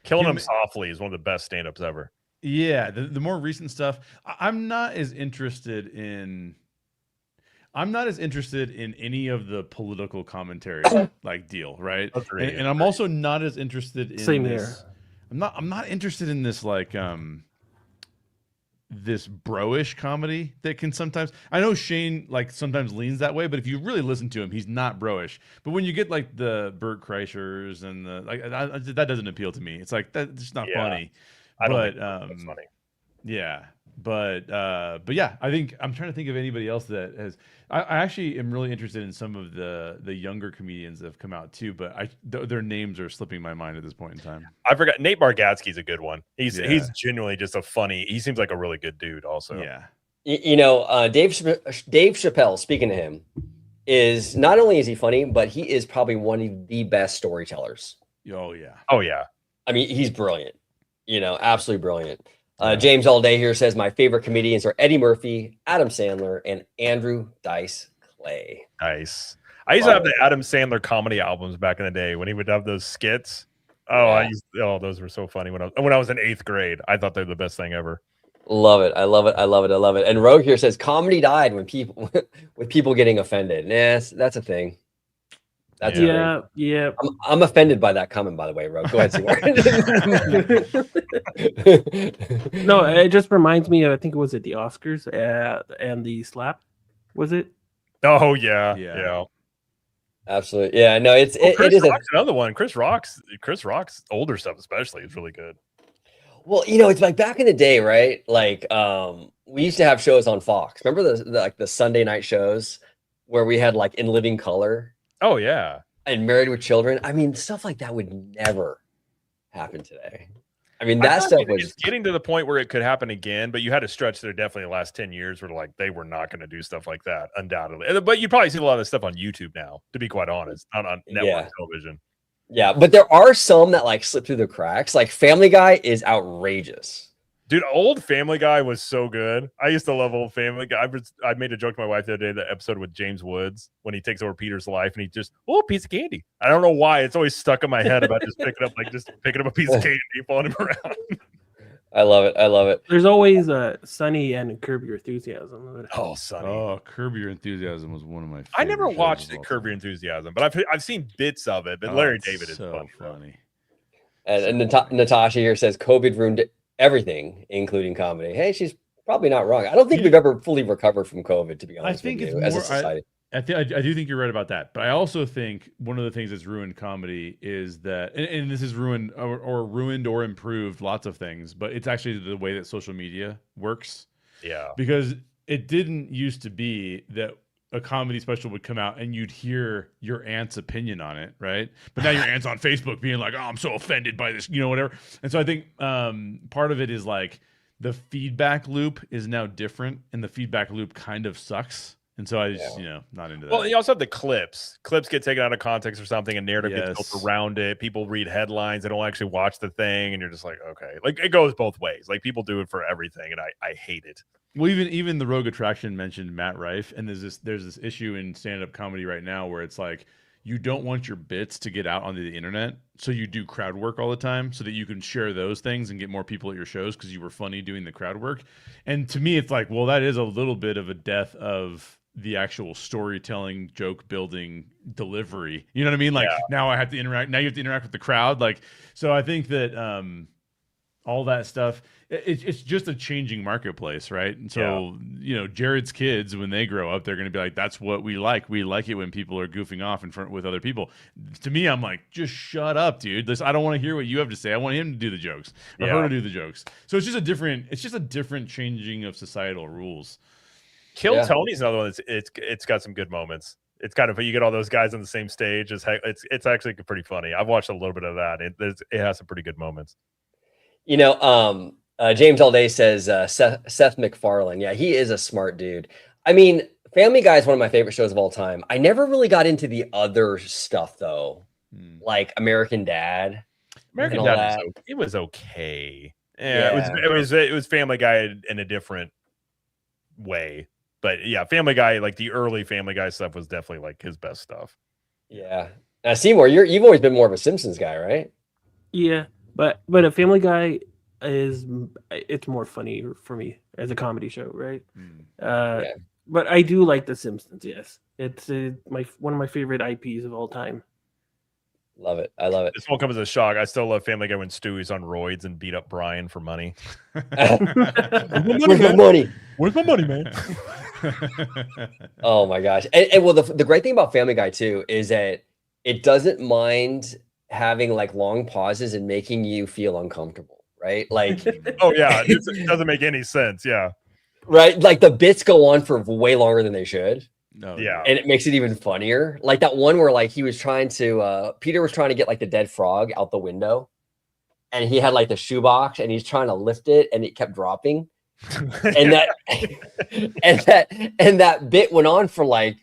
Killing Him Softly is one of the best stand-ups ever. Yeah, the more recent stuff, I'm not as interested in any of the political commentary like deal, right? And I'm also not as interested in Same this. here. I'm not interested in this like this bro-ish comedy that can sometimes, I know Shane like sometimes leans that way, but if you really listen to him, he's not bro-ish. But when you get like the Bert Kreischers and the like, that doesn't appeal to me. It's like that's just not funny. I don't But think that's funny. yeah, but yeah, I think I'm trying to think of anybody else that has. I actually am really interested in some of the younger comedians that have come out too, but their names are slipping my mind at this point in time. I forgot. Nate Bargatze's a good one. He's genuinely just a funny. He seems like a really good dude. Also, Yeah. You know, Dave Chappelle. Speaking to him, is not only is he funny, but he is probably one of the best storytellers. Oh yeah. Oh yeah. I mean, he's brilliant. You know, absolutely brilliant. James All Day here says my favorite comedians are Eddie Murphy, Adam Sandler, and Andrew Dice Clay. Nice. I used to have the Adam Sandler comedy albums back in the day when he would have those skits. Oh, Yeah. Those were so funny when I was in 8th grade. I thought they were the best thing ever. Love it. I love it. I love it. I love it. And Rogue here says comedy died when people with people getting offended. Yes, that's a thing. That's yeah, yeah. I'm offended by that comment, by the way, Rogue. Go ahead, Seymour. No, it just reminds me of, I think it was at the Oscars and the slap. Was it? Oh yeah. Absolutely. Yeah, no, it Chris is Rock's another one. Chris Rock's older stuff especially is really good. Well, you know, it's like back in the day, right? Like we used to have shows on Fox. Remember the Sunday night shows where we had like In Living Color? Oh yeah. And Married with Children. I mean, stuff like that would never happen today. I mean, that stuff was. It's getting to the point where it could happen again, but you had a stretch there definitely the last 10 years where like they were not going to do stuff like that, undoubtedly. But you probably see a lot of this stuff on YouTube now, to be quite honest, not on network television. Yeah, but there are some that like slip through the cracks. Like Family Guy is outrageous. Dude, old Family Guy was so good. I used to love old Family Guy. I made a joke to my wife the other day, the episode with James Woods when he takes over Peter's life and he just, piece of candy. I don't know why. It's always stuck in my head about just picking up a piece of candy and following him around. I love it. I love it. There's always Sunny and Curb Your Enthusiasm. Oh, Sunny. Oh, Curb Your Enthusiasm was one of my favorite. I never watched it, Curb Your Enthusiasm, but I've seen bits of it. But Larry David is so funny. And Natasha here says COVID ruined everything, including comedy. Hey, she's probably not wrong. I don't think we've ever fully recovered from COVID, to be honest. I think with it's you, more, as a society. I do think you're right about that, but I also think one of the things that's ruined comedy is that, and this has ruined or improved lots of things, but it's actually the way that social media works. Yeah, because it didn't used to be that a comedy special would come out and you'd hear your aunt's opinion on it, right? But now your aunt's on Facebook being like, "Oh, I'm so offended by this," whatever. And so I think part of it is like the feedback loop is now different, and the feedback loop kind of sucks. And so I just, not into that. Well, you also have the clips. Clips get taken out of context or something, and narrative gets built around it. People read headlines. They don't actually watch the thing, and you're just like, okay. Like, it goes both ways. Like, people do it for everything, and I hate it. Well, even the Rogue Attraction mentioned Matt Rife, and there's this issue in stand-up comedy right now where it's like you don't want your bits to get out onto the internet, so you do crowd work all the time so that you can share those things and get more people at your shows because you were funny doing the crowd work. And to me, it's like, well, that is a little bit of a death of the actual storytelling, joke building, delivery. You know what I mean? Like now I have to interact. Now you have to interact with the crowd. Like, so I think that all that stuff, it's just a changing marketplace, right? And so, Jared's kids, when they grow up, they're going to be like, that's what we like. We like it when people are goofing off in front with other people. To me, I'm like, just shut up, dude. I don't want to hear what you have to say. I want him to do the jokes or her to do the jokes. So it's just a different changing of societal rules. Kill Tony's another one. It's got some good moments. It's kind of, you get all those guys on the same stage. It's actually pretty funny. I've watched a little bit of that. It has some pretty good moments. You know, James Alday says Seth MacFarlane. Yeah, he is a smart dude. I mean, Family Guy is one of my favorite shows of all time. I never really got into the other stuff though, like American Dad. American Dad was okay. Yeah, it was Family Guy in a different way. But yeah, Family Guy, like the early Family Guy stuff was definitely like his best stuff. Yeah. Now, Seymour, you've always been more of a Simpsons guy, right? Yeah, but a Family Guy it's more funny for me as a comedy show, right? Yeah. But I do like The Simpsons. Yes, it's one of my favorite IPs of all time. Love it. I love it. This won't come as a shock. I still love Family Guy when Stewie's on roids and beat up Brian for money. Where's my money? Where's my money, man? Oh my gosh. And well, the great thing about Family Guy too is that it doesn't mind having like long pauses and making you feel uncomfortable, right? Like, oh yeah, it doesn't make any sense. Yeah. Right. Like the bits go on for way longer than they should. No. Yeah. And it makes it even funnier. Like that one where like he was trying to Peter was trying to get like the dead frog out the window, and he had like the shoebox and he's trying to lift it and it kept dropping. And that bit went on for like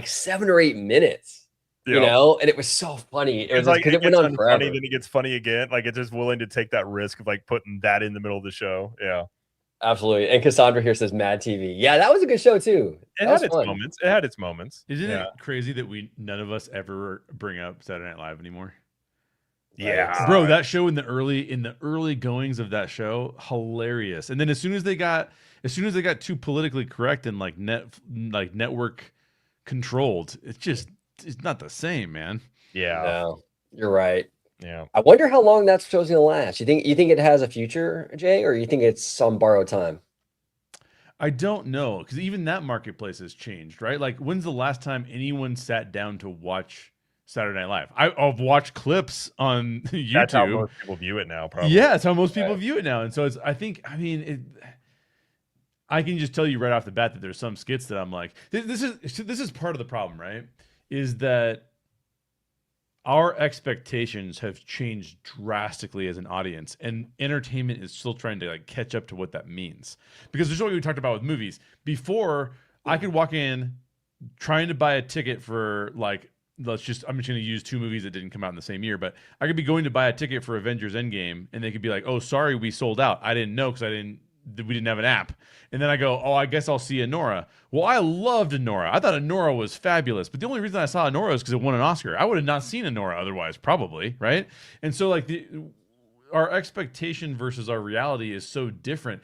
7 or 8 minutes. Yeah. You know, and it was so funny. It was like because it went on forever. Funny, then it gets funny again. Like it's just willing to take that risk of like putting that in the middle of the show. Yeah. Absolutely. And Cassandra here says Mad TV. Yeah, that was a good show too. It had its moments. It had its moments. Isn't it crazy that none of us ever bring up Saturday Night Live anymore? Yeah, bro, that show in the early goings of that show, hilarious. And then as soon as they got too politically correct and like network controlled, it's not the same, man. Yeah, no, you're right. Yeah, I wonder how long that show's gonna last. You think it has a future, Jay, or you think it's some borrowed time? I don't know, because even that marketplace has changed, right? Like, when's the last time anyone sat down to watch Saturday Night Live? I've watched clips on YouTube. That's how most people view it now, probably. Yeah, that's how most people view it now. And so I can just tell you right off the bat that there's some skits that I'm like, this is part of the problem, right? Is that our expectations have changed drastically as an audience, and entertainment is still trying to like catch up to what that means. Because there's what we talked about with movies. Before, I could walk in trying to buy a ticket for like, I'm just going to use 2 movies that didn't come out in the same year, but I could be going to buy a ticket for Avengers Endgame, and they could be like, "Oh, sorry, we sold out. I didn't know because we didn't have an app." And then I go, "Oh, I guess I'll see Anora." Well, I loved Anora. I thought Anora was fabulous, but the only reason I saw Anora is because it won an Oscar. I would have not seen Anora otherwise, probably, right? And so like our expectation versus our reality is so different.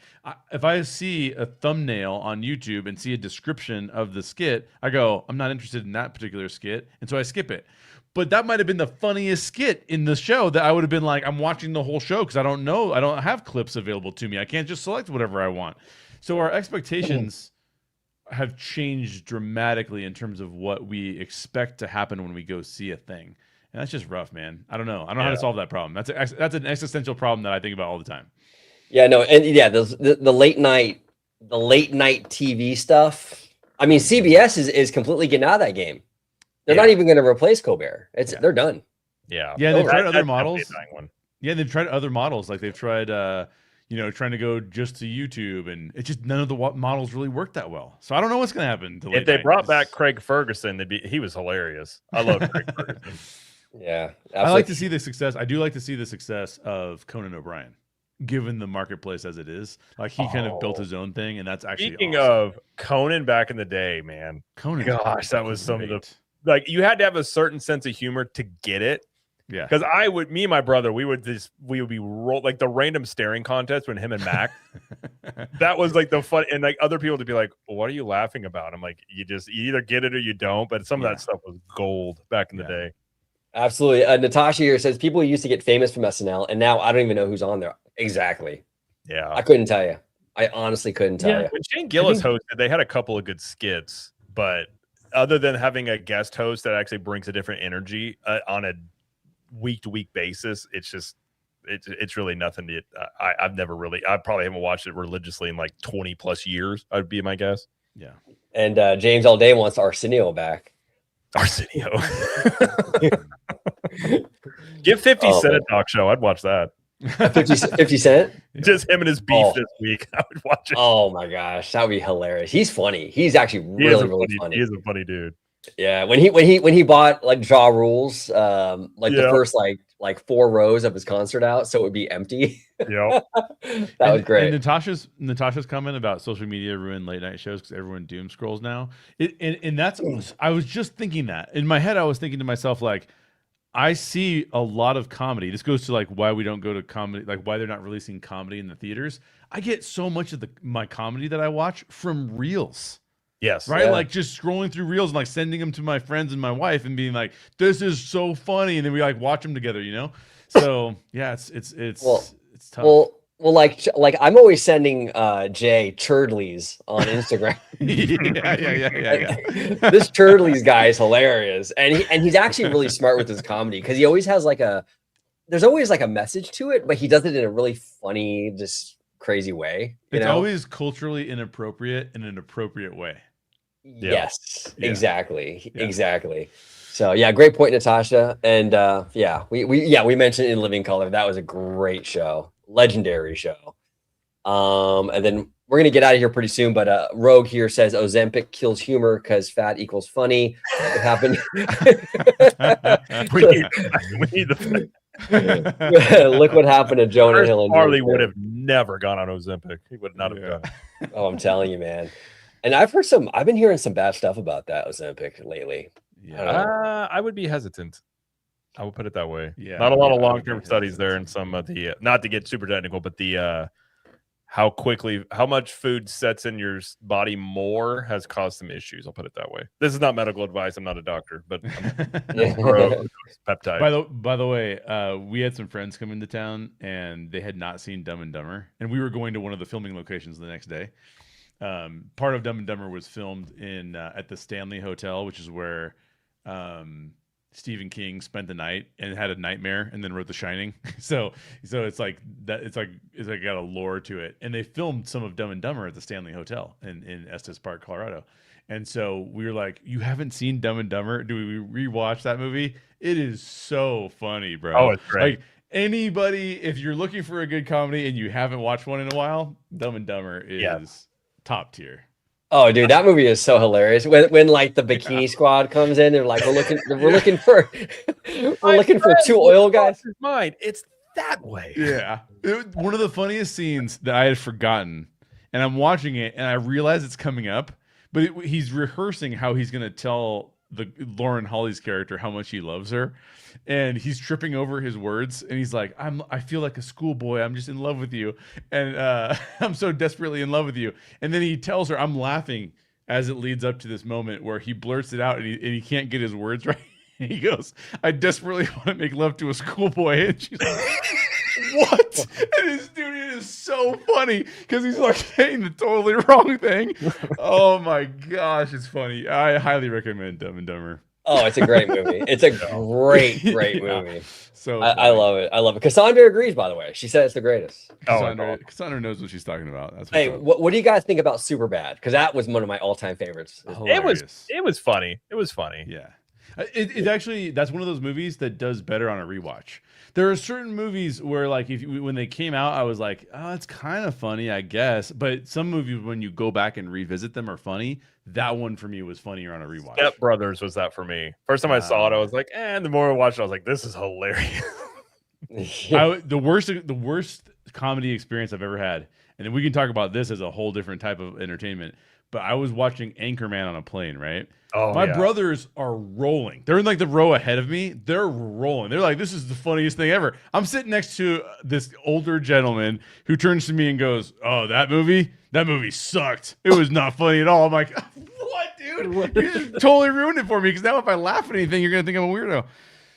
If I see a thumbnail on YouTube and see a description of the skit, I go, I'm not interested in that particular skit, and so I skip it. But that might have been the funniest skit in the show that I would have been like, I'm watching the whole show because I don't know. I don't have clips available to me. I can't just select whatever I want. So our expectations have changed dramatically in terms of what we expect to happen when we go see a thing. And that's just rough, man. I don't know. I don't know how to solve that problem. That's an existential problem that I think about all the time. Yeah, no, and yeah, the late night TV stuff. I mean, CBS is completely getting out of that game. They're not even going to replace Colbert. They're done. Yeah. Yeah, they've tried other models. Yeah, they've tried other models. Like they've tried trying to go just to YouTube, and it just none of the models really worked that well. So I don't know what's going to happen. If they brought back Craig Ferguson, he was hilarious. I love Craig Ferguson. Yeah, absolutely. I like to see the success. I do like to see the success of Conan O'Brien, given the marketplace as it is. Like he kind of built his own thing, and that's actually speaking awesome. of Conan back in the day, man. Conan, gosh, that was some of the like you had to have a certain sense of humor to get it. Yeah, because me and my brother, we would be like the random staring contest when him and Mac. That was like the fun, and like other people to be like, well, "What are you laughing about?" I'm like, you either get it or you don't. But some of that stuff was gold back in the day. Absolutely. Natasha here says people used to get famous from SNL, and now I don't even know who's on there. Exactly. Yeah, I couldn't tell you. I honestly couldn't tell you. When Shane Gillis hosted, they had a couple of good skits, but other than having a guest host that actually brings a different energy on a week-to-week basis, it's really nothing to I probably haven't watched it religiously in like 20 plus years. I'd be my guess. Yeah. And James All Day wants Arsenio back. Arsenio. Give 50 Cent a talk show. I'd watch that. 50 Cent? Just him and his beef this week. I would watch it. Oh my gosh, that would be hilarious. He's funny. He's actually really funny. He is a funny dude. Yeah, when he bought like Ja Rule's the first like 4 rows of his concert out, so it would be empty. Yeah, that was great. And Natasha's comment about social media ruin late night shows because everyone doom scrolls now. And that's I was just thinking that in my head. I was thinking to myself like, I see a lot of comedy. This goes to like why we don't go to comedy, like why they're not releasing comedy in the theaters. I get so much of my comedy that I watch from Reels. Yes. Right. Yeah. Like just scrolling through Reels and like sending them to my friends and my wife and being like, this is so funny. And then we like watch them together, you know? So yeah, it's tough. Well, like I'm always sending Jay Churdleys on Instagram. yeah. This Churdleys guy is hilarious. And he's actually really smart with his comedy because he always has there's always like a message to it, but he does it in a really funny, just crazy way. It's always culturally inappropriate in an appropriate way. Yes, exactly. So yeah, great point, Natasha. And we mentioned In Living Color. That was a great show, legendary show. And then we're gonna get out of here pretty soon. But Rogue here says Ozempic kills humor because fat equals funny. What happened? we need the. Look what happened to Jonah Hill. And Harley would have never gone on Ozempic. He would not have gone. Oh, I'm telling you, man. And I've been hearing some bad stuff about that Ozempic lately. Yeah, I would be hesitant. I would put it that way. Yeah, not a lot of long-term studies there, and some of the not to get super technical, but the how much food sets in your body more has caused some issues. I'll put it that way. This is not medical advice. I'm not a doctor, but peptide. By the way, we had some friends come into town and they had not seen Dumb and Dumber, and we were going to one of the filming locations the next day. Part of Dumb and Dumber was filmed in at the Stanley Hotel, which is where Stephen King spent the night and had a nightmare and then wrote The Shining. so it's like that. It's like got a lore to it. And they filmed some of Dumb and Dumber at the Stanley Hotel in Estes Park, Colorado. And so we were like, "You haven't seen Dumb and Dumber? Do we rewatch that movie? It is so funny, bro. Oh, it's great." Like anybody, if you're looking for a good comedy and you haven't watched one in a while, Dumb and Dumber is top tier. Oh, dude, that movie is so hilarious. When like the bikini squad comes in, they're like, we're looking for 2 oil guys. Mine, it's that way. Yeah, one of the funniest scenes that I had forgotten, and I'm watching it, and I realize it's coming up, but he's rehearsing how he's gonna tell Lauren Holly's character how much he loves her, and he's tripping over his words, and he's like, I feel like a schoolboy, I'm just in love with you, and I'm so desperately in love with you. And then he tells her, I'm laughing as it leads up to this moment where he blurts it out and he can't get his words right. He goes, I desperately want to make love to a schoolboy. And she's like, what? And it is so funny because he's like saying the totally wrong thing. Oh my gosh, it's funny. I highly recommend Dumb and Dumber. Oh, it's a great movie. It's a great movie. So I love it. Cassandra agrees, by the way. She said it's the greatest. Cassandra knows what she's talking about. That's hey, what do you guys think about Superbad? Because that was one of my all-time favorites. It was funny. It was funny. Yeah. It actually, that's one of those movies that does better on a rewatch. There are certain movies where, like, when they came out, I was like, oh, it's kind of funny, I guess. But some movies, when you go back and revisit them, are funny. That one for me was funnier on a rewatch. Step Brothers was that for me. First time I saw it, I was like, and the more I watched it, I was like, this is hilarious. The worst comedy experience I've ever had, and then we can talk about this as a whole different type of entertainment. But I was watching Anchorman on a plane, right? Oh, my brothers are rolling. They're in like the row ahead of me. They're rolling. They're like, this is the funniest thing ever. I'm sitting next to this older gentleman who turns to me and goes, oh, that movie sucked. It was not funny at all. I'm like, what, dude? You just totally ruined it for me because now if I laugh at anything, you're going to think I'm a weirdo.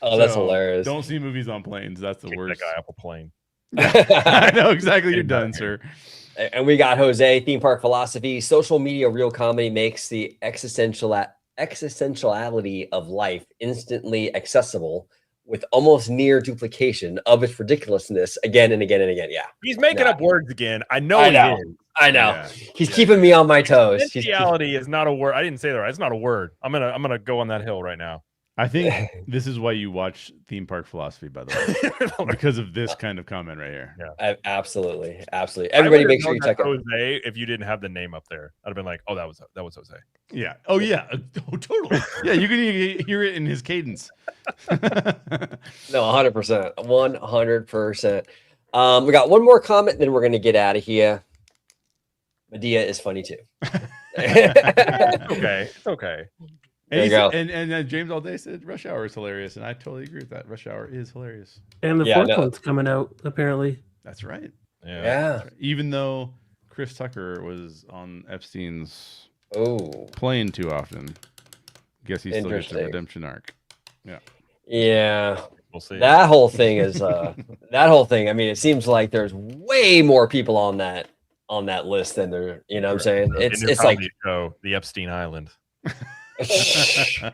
Oh, that's hilarious. Don't see movies on planes. That's the worst. That guy off a plane. I know exactly. You're done, sir. And we got Jose, theme park philosophy. Social media real comedy makes the existentiality of life instantly accessible with almost near duplication of its ridiculousness again and again and again. Yeah. He's making Yeah. up words again. I know I he know. is. I know. Yeah. He's keeping me on my toes. Potentiality is not a word. I didn't say that right. It's not a word. I'm gonna go on that hill right now. I think this is why you watch Theme Park Philosophy, by the way, because of this kind of comment right here. Yeah, absolutely. Everybody, make sure you check out Jose. If you didn't have the name up there, I'd have been like, "Oh, that was Jose." Yeah. Oh, yeah. Oh, totally. Yeah, you can hear it in his cadence. No, 100%. 100%. We got one more comment, then we're gonna get out of here. Medea is funny too. Okay, it's okay. And James all day said Rush Hour is hilarious, and I totally agree with that. Rush Hour is hilarious. And the fourth one's coming out, apparently. That's right. Yeah. That's right. Even though Chris Tucker was on Epstein's plane too often, guess he still gets the redemption arc. Yeah. Yeah. We'll see. That whole thing is that whole thing. I mean, it seems like there's way more people on that list than there. You know what I'm saying? It's like show, the Epstein Island. It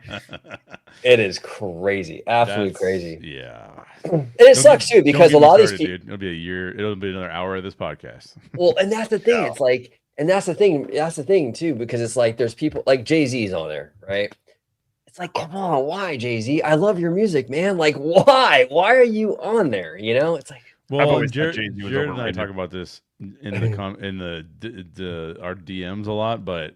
is crazy, absolutely crazy. Yeah, and it sucks too because a lot of these people, it'll be a year. It'll be another hour of this podcast. Well, and that's the thing. It's like, and that's the thing too, because it's like there's people like Jay-Z's on there, right? It's like, come on, why, Jay-Z? I love your music, man. Like, why? Why are you on there? You know, it's like, well, Jared and I talk about this in our DMs a lot, but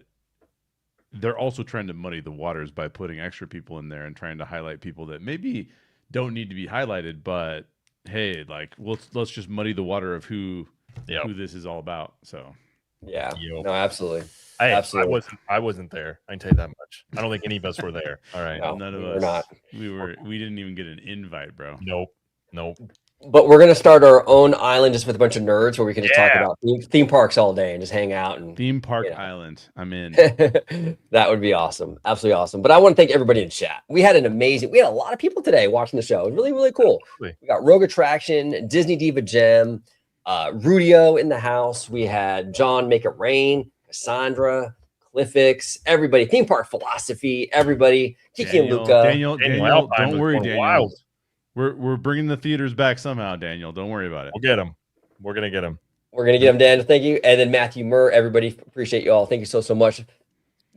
they're also trying to muddy the waters by putting extra people in there and trying to highlight people that maybe don't need to be highlighted, but hey, like let's just muddy the water of who this is all about. So yeah, no, absolutely. Absolutely. I wasn't there. I can tell you that much. I don't think any of us were there. All right. No, none of us. We're not. We didn't even get an invite, bro. Nope. But we're gonna start our own island just with a bunch of nerds where we can just talk about theme parks all day and just hang out and theme park island. I'm in. That would be awesome, absolutely awesome. But I want to thank everybody in chat. We had a lot of people today watching the show. It was really, really cool. We got Rogue Attraction, Disney Diva Gem, Rudio in the house. We had John Make It Rain, Cassandra, Cliffix, everybody, Theme Park Philosophy, everybody, Kiki and Luca. Daniel, don't worry, Daniel. Wild. We're bringing the theaters back somehow, Daniel. Don't worry about it. We'll get them. We're gonna get them. We're gonna get them, Daniel. Thank you. And then Matthew Murr, everybody, appreciate you all. Thank you so much,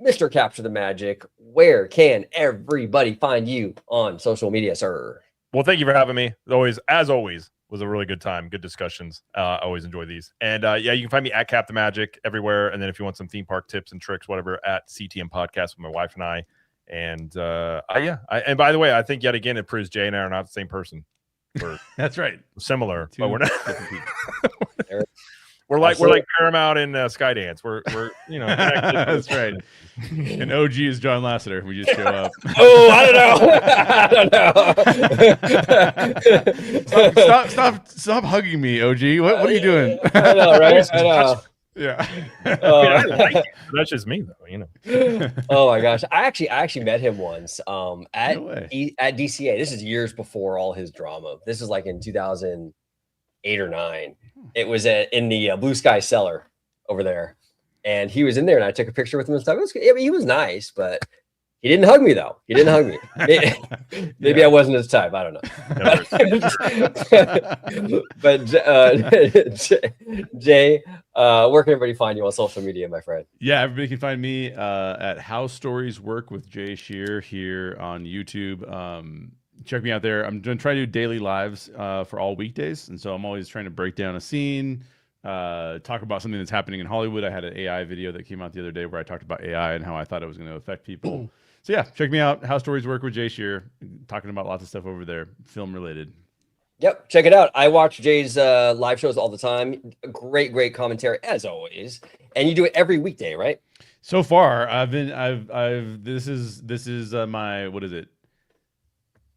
Mr. Capture the Magic. Where can everybody find you on social media, sir? Well, thank you for having me. As always, was a really good time. Good discussions. I always enjoy these. And you can find me at Cap the Magic everywhere. And then if you want some theme park tips and tricks, whatever, at CTM Podcast with my wife and I. And and by the way, I think yet again it proves Jay and I are not the same person. That's right. Similar, but we're not. we're like Paramount and Skydance. We're that's right. And OG is John Lasseter. We just show up. Oh, I don't know. Stop hugging me, OG. What are you doing? I know, right? I know. Yeah. I like it. That's just me, though. Oh my gosh, I actually met him once. At DCA. This is years before all his drama. This is like in 2008 or 9. It was in the Blue Sky Cellar over there, and he was in there, and I took a picture with him and stuff. He was nice, but he didn't hug me though. He didn't hug me. Maybe I wasn't his type. I don't know. But Jay, where can everybody find you on social media, my friend? Yeah, everybody can find me at How Stories Work with Jay Sherer here on YouTube. Check me out there. I'm going to try to do daily lives for all weekdays, and so I'm always trying to break down a scene, talk about something that's happening in Hollywood. I had an AI video that came out the other day where I talked about AI and how I thought it was going to affect people. So yeah, check me out. How Stories Work with Jay Sherer. Talking about lots of stuff over there, film related. Yep, check it out. I watch Jay's live shows all the time. Great commentary as always. And you do it every weekday, right? So far, this is my, what is it?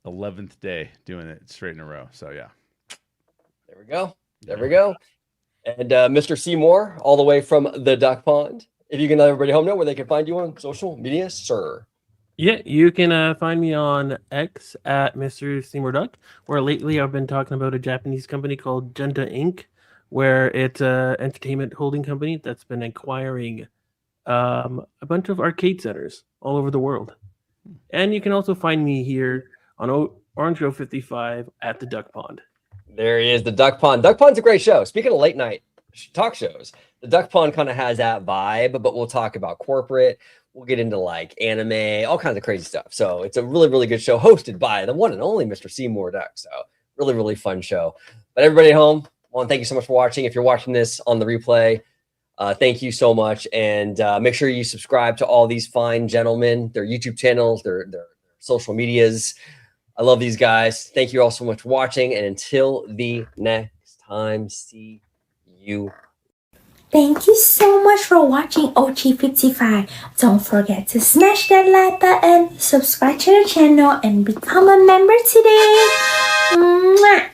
11th day doing it straight in a row. So yeah. There we go. And Mr. Seymour, all the way from the Duck Pond. If you can let everybody home know where they can find you on social media, sir. Yeah, you can find me on X at Mr. Seymour Duck, where lately I've been talking about a Japanese company called Junta Inc., where it's an entertainment holding company that's been acquiring a bunch of arcade centers all over the world. And you can also find me here on Orange Joe 55 at the Duck Pond. There he is, the Duck Pond. Duck Pond's a great show. Speaking of late night talk shows, the Duck Pond kind of has that vibe, but we'll talk about corporate. We'll get into like anime, all kinds of crazy stuff. So it's a really, really good show hosted by the one and only Mr. Seymour Duck. So really, really fun show. But everybody at home, I want to thank you so much for watching. If you're watching this on the replay, thank you so much. And make sure you subscribe to all these fine gentlemen, their YouTube channels, their social medias. I love these guys. Thank you all so much for watching. And until the next time, see you. Thank you so much for watching OG55. Don't forget to smash that like button, subscribe to the channel, and become a member today. Mwah!